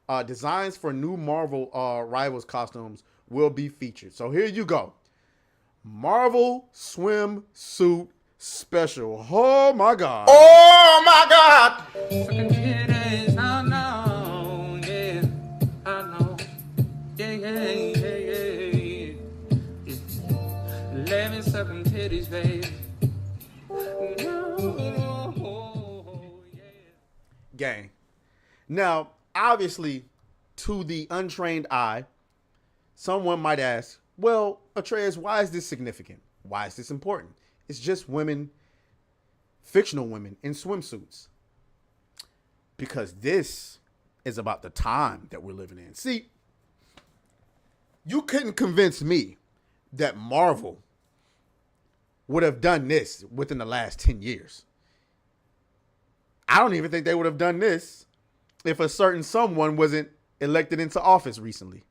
are. Designs for new Marvel Rivals costumes will be featured. So here you go. Marvel swimsuit special. Oh my God. Oh my God. Yeah. Let me suck them titties, baby. Gang. Now, obviously, to the untrained eye, someone might ask, well, Atreus, why is this significant? Why is this important? It's just women, fictional women in swimsuits. Because this is about the time that we're living in. See, you couldn't convince me that Marvel would have done this within the last 10 years. I don't even think they would have done this if a certain someone wasn't elected into office recently.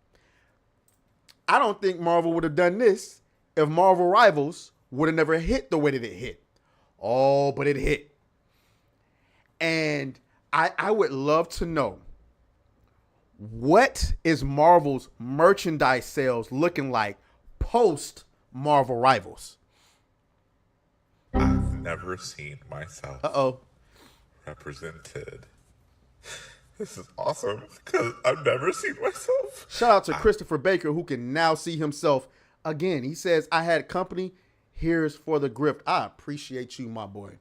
I don't think Marvel would have done this if Marvel Rivals would have never hit the way that it hit. Oh, but it hit. And I would love to know, what is Marvel's merchandise sales looking like post Marvel Rivals? I've never seen myself represented. This is awesome because I've never seen myself. Shout out to Christopher Baker, who can now see himself again. He says, I had company. Here's for the grift. I appreciate you, my boy.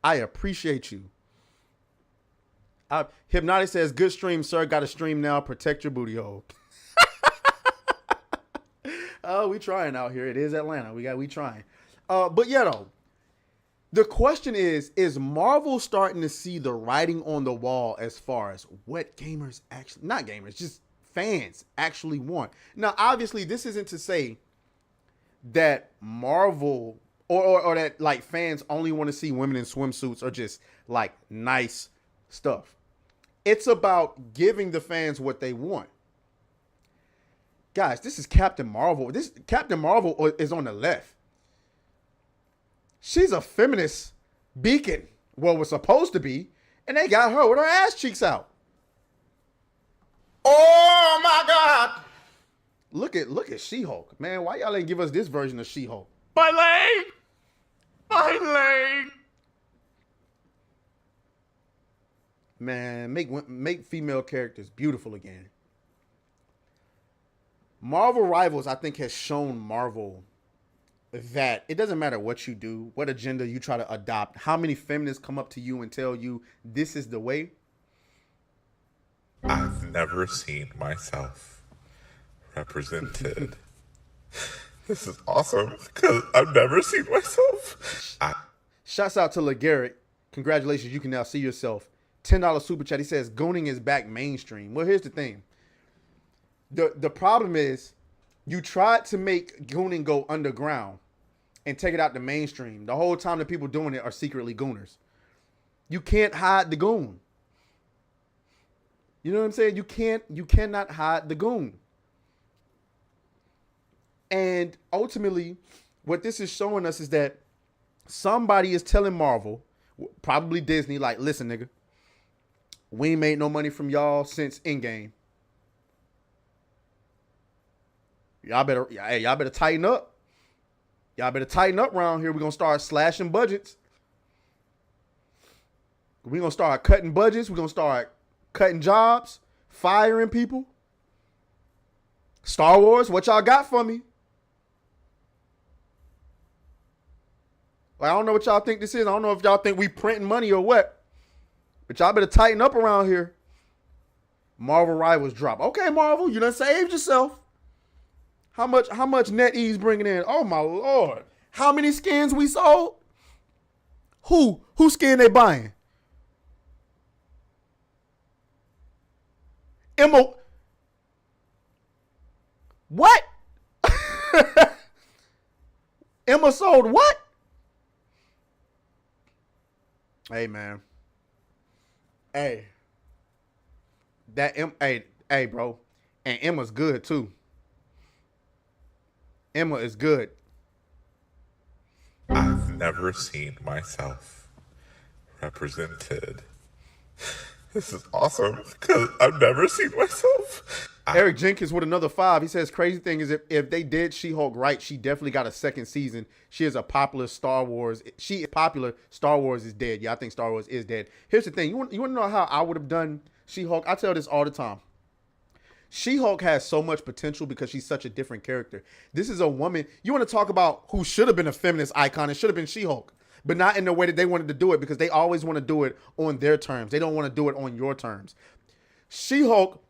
I appreciate you. Hypnotic says, good stream, sir. Got a stream now. Protect your booty hole. Oh, we trying out here. It is Atlanta. We trying. But yeah, though. The question is Marvel starting to see the writing on the wall as far as what gamers actually, not gamers, just fans actually want? Now, obviously, this isn't to say that Marvel or that like fans only want to see women in swimsuits or just like nice stuff. It's about giving the fans what they want. Guys, this is Captain Marvel. This Captain Marvel is on the left. She's a feminist beacon. Well, was supposed to be, and they got her with her ass cheeks out. Oh my God! Look at She-Hulk, man. Why y'all ain't give us this version of She-Hulk? My leg! My leg! Man, make female characters beautiful again. Marvel Rivals, I think, has shown Marvel that it doesn't matter what you do, what agenda you try to adopt, how many feminists come up to you and tell you this is the way. I've never seen myself represented. This is awesome because I've never seen myself. Shouts out to LeGarrett. Congratulations, you can now see yourself. $10 super chat. He says gooning is back mainstream. Well, here's the thing. The problem is you tried to make gooning go underground and take it out the mainstream. The whole time the people doing it are secretly gooners. You can't hide the goon. You know what I'm saying? You cannot hide the goon. And ultimately, what this is showing us is that somebody is telling Marvel, probably Disney, like, listen, nigga, we ain't made no money from y'all since Endgame. Y'all better tighten up. Y'all better tighten up around here. We're going to start slashing budgets. We're going to start cutting budgets. We're going to start cutting jobs, firing people. Star Wars, what y'all got for me? Like, I don't know what y'all think this is. I don't know if y'all think we printing money or what. But y'all better tighten up around here. Marvel Rivals drop. Okay, Marvel, you done saved yourself. How much NetEase bringing in? Oh my Lord. How many skins we sold? Who skin they buying? Emma. What? Emma sold what? Hey, man. Hey. Hey, bro. And Emma's good too. Emma is good. I've never seen myself represented. This is awesome because I've never seen myself. Eric Jenkins with another 5. He says, crazy thing is if they did She-Hulk right, she definitely got a second season. She is a popular Star Wars. She is popular. Star Wars is dead. Yeah, I think Star Wars is dead. Here's the thing. You want to know how I would have done She-Hulk? I tell this all the time. She-Hulk has so much potential because she's such a different character. This is a woman. You want to talk about who should have been a feminist icon? It should have been She-Hulk, but not in the way that they wanted to do it, because they always want to do it on their terms. They don't want to do it on your terms. She-Hulk,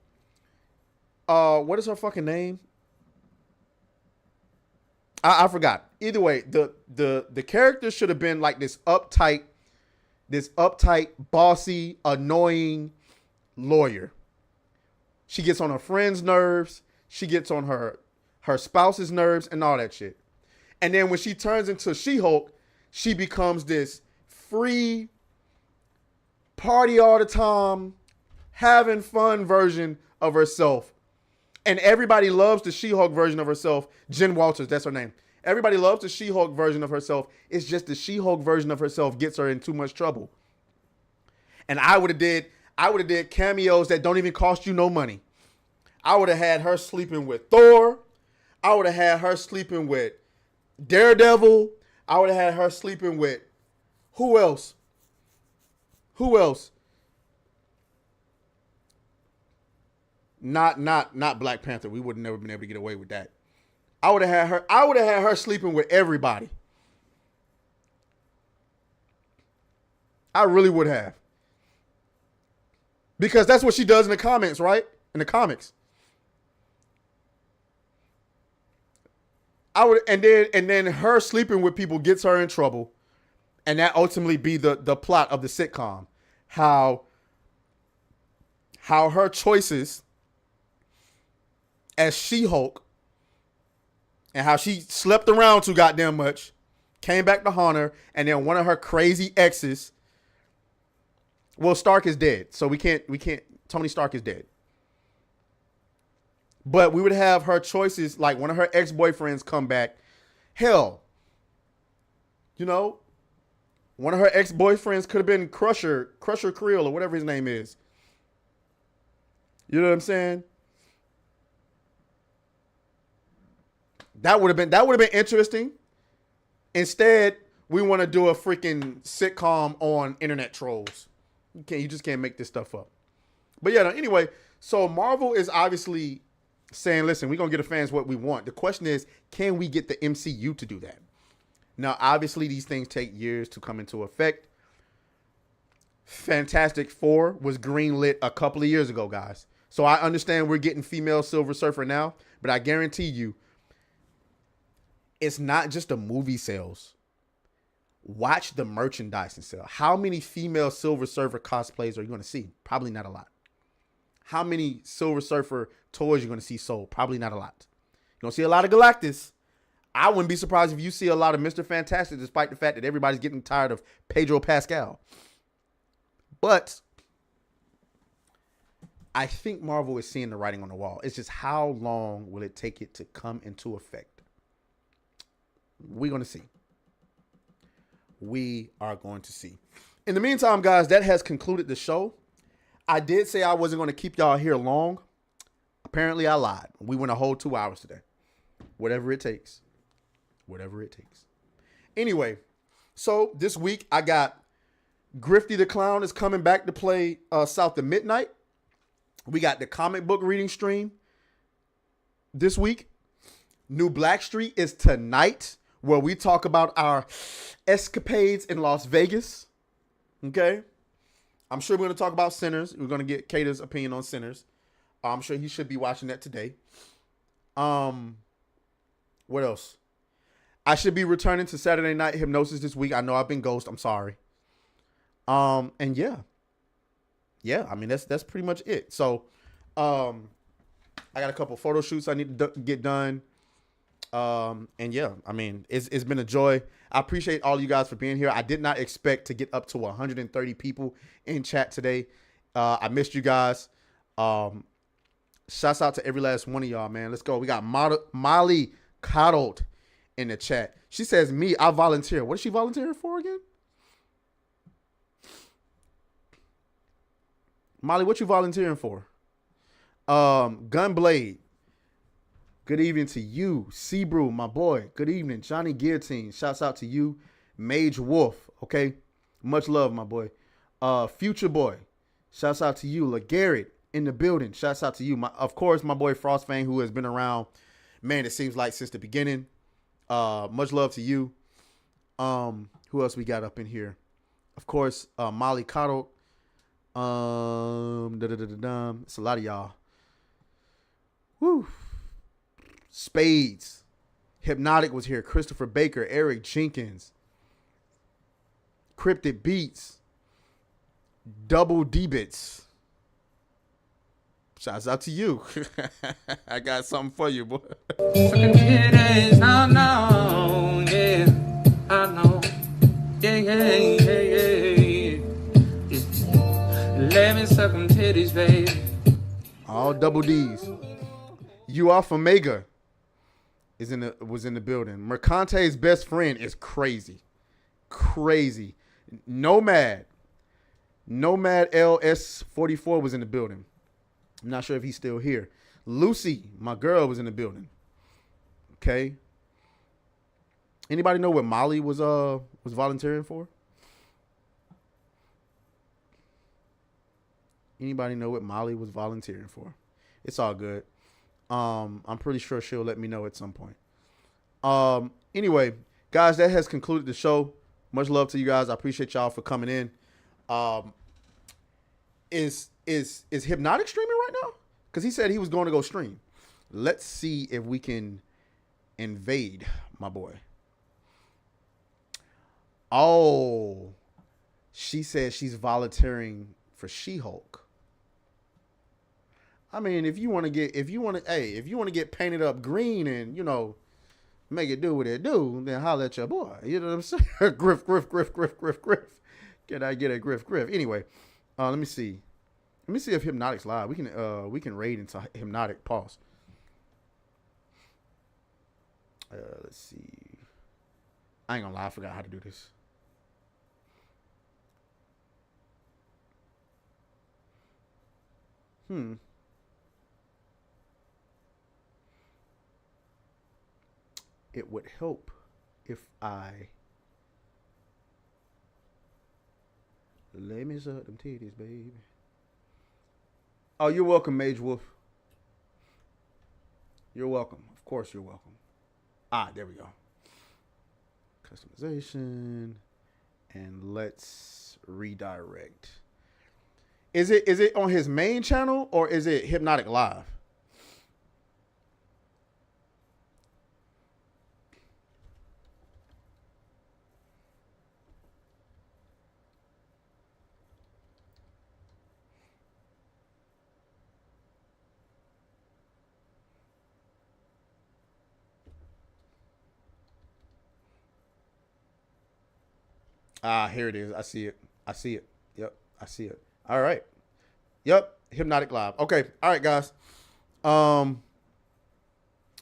what is her fucking name? I forgot. Either way, the character should have been like this uptight, bossy, annoying lawyer. She gets on her friends' nerves. She gets on her spouse's nerves and all that shit. And then when she turns into She-Hulk, she becomes this free, party all the time, having fun version of herself. And everybody loves the She-Hulk version of herself. Jen Walters, that's her name. Everybody loves the She-Hulk version of herself. It's just the She-Hulk version of herself gets her in too much trouble. And I would have did cameos that don't even cost you no money. I would have had her sleeping with Thor. I would have had her sleeping with Daredevil. I would have had her sleeping with who else? Not Black Panther. We would have never been able to get away with that. I would have had her sleeping with everybody. I really would have. Because that's what she does in the comments, right? In the comics. And then her sleeping with people gets her in trouble. And that ultimately be the plot of the sitcom. How her choices as She-Hulk and how she slept around too goddamn much, came back to haunt her, and then one of her crazy exes. Well, Stark is dead, so we can't. Tony Stark is dead. But we would have her choices, like one of her ex-boyfriends come back. Hell, one of her ex-boyfriends could have been Crusher Creel or whatever his name is. You know what I'm saying? That would have been interesting. Instead, we want to do a freaking sitcom on internet trolls. You just can't make this stuff up. But yeah, anyway, so Marvel is obviously saying, listen, we're going to get the fans what we want. The question is, can we get the MCU to do that? Now, obviously, these things take years to come into effect. Fantastic Four was greenlit a couple of years ago, guys. So I understand we're getting female Silver Surfer now, but I guarantee you, it's not just the movie sales. Watch the merchandise and sell. How many female Silver Surfer cosplays are you going to see? Probably not a lot. How many Silver Surfer toys you're going to see sold? Probably not a lot. You're going to see a lot of Galactus. I wouldn't be surprised if you see a lot of Mr. Fantastic, despite the fact that everybody's getting tired of Pedro Pascal. But I think Marvel is seeing the writing on the wall. It's just how long will it take it to come into effect? We're going to see. We are going to see. In the meantime, guys, that has concluded the show. I did say I wasn't going to keep y'all here long. Apparently, I lied. We went a whole 2 hours today. Whatever it takes. Whatever it takes. Anyway, so this week I got Grifty the Clown is coming back to play South of Midnight. We got the comic book reading stream this week. New Blackstreet is tonight, where we talk about our escapades in Las Vegas. Okay? I'm sure we're going to talk about Sinners. We're going to get Kater's opinion on Sinners. I'm sure he should be watching that today. What else? I should be returning to Saturday Night Hypnosis this week. I know I've been ghost. I'm sorry. And yeah. Yeah, I mean, that's pretty much it. So, I got a couple photo shoots I need to get done. And yeah, I mean, it's been a joy. I appreciate all you guys for being here. I did not expect to get up to 130 people in chat today. I missed you guys. Shouts out to every last one of y'all, man. Let's go. We got Molly Coddled in the chat. She says, me, I volunteer. What is she volunteering for again? Molly, what you volunteering for? Gunblade. Good evening to you. Seabrew, my boy. Good evening. Johnny Guillotine. Shouts out to you. Mage Wolf. Okay. Much love, my boy. Future Boy. Shouts out to you. LeGarrett. in the building. Shouts out to you. Of course, my boy Frostfang, who has been around, man, it seems like since the beginning. Much love to you. Who else we got up in here? Of course, Molly Cottle. It's a lot of y'all. Woo. Spades. Hypnotic was here. Christopher Baker, Eric Jenkins. Cryptic Beats. Double D-Bits. Shouts out to you. I got something for you, boy. Sucking titties, I know, yeah, I know, yeah. Let me suck them titties, baby. All double D's. You off Omega was in the building. Mercante's best friend is crazy. Crazy. Nomad LS44 was in the building. I'm not sure if he's still here. Lucy, my girl, was in the building. Okay. Anybody know what Molly was volunteering for? Anybody know what Molly was volunteering for? It's all good. I'm pretty sure she'll let me know at some point. Anyway, guys, that has concluded the show. Much love to you guys. I appreciate y'all for coming in. Is Hypnotic streaming right now? Because he said he was going to go stream. Let's see if we can invade my boy. Oh, she says she's volunteering for She-Hulk. I mean, if you want to get painted up green and, make it do what it do, then holler at your boy. You know what I'm saying? Griff. Can I get a Griff? Anyway, let me see. Let me see if Hypnotic's live. We can raid into Hypnotic. Pause. Let's see. I ain't gonna lie, I forgot how to do this. It would help if I let me suck them titties, baby. Oh, you're welcome, Mage Wolf. You're welcome. Of course you're welcome. There we go. Customization. And let's redirect. Is it on his main channel or is it Hypnotic Live? Here it is. I see it. Yep, I see it. All right. Yep, Hypnotic Live. Okay. All right, guys. Yeah,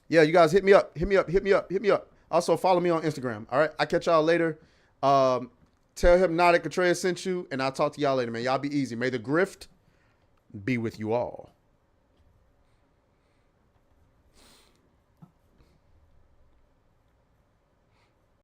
you guys hit me up. Also, follow me on Instagram. All right. I'll catch y'all later. Tell Hypnotic Atreus sent you, and I'll talk to y'all later, man. Y'all be easy. May the grift be with you all.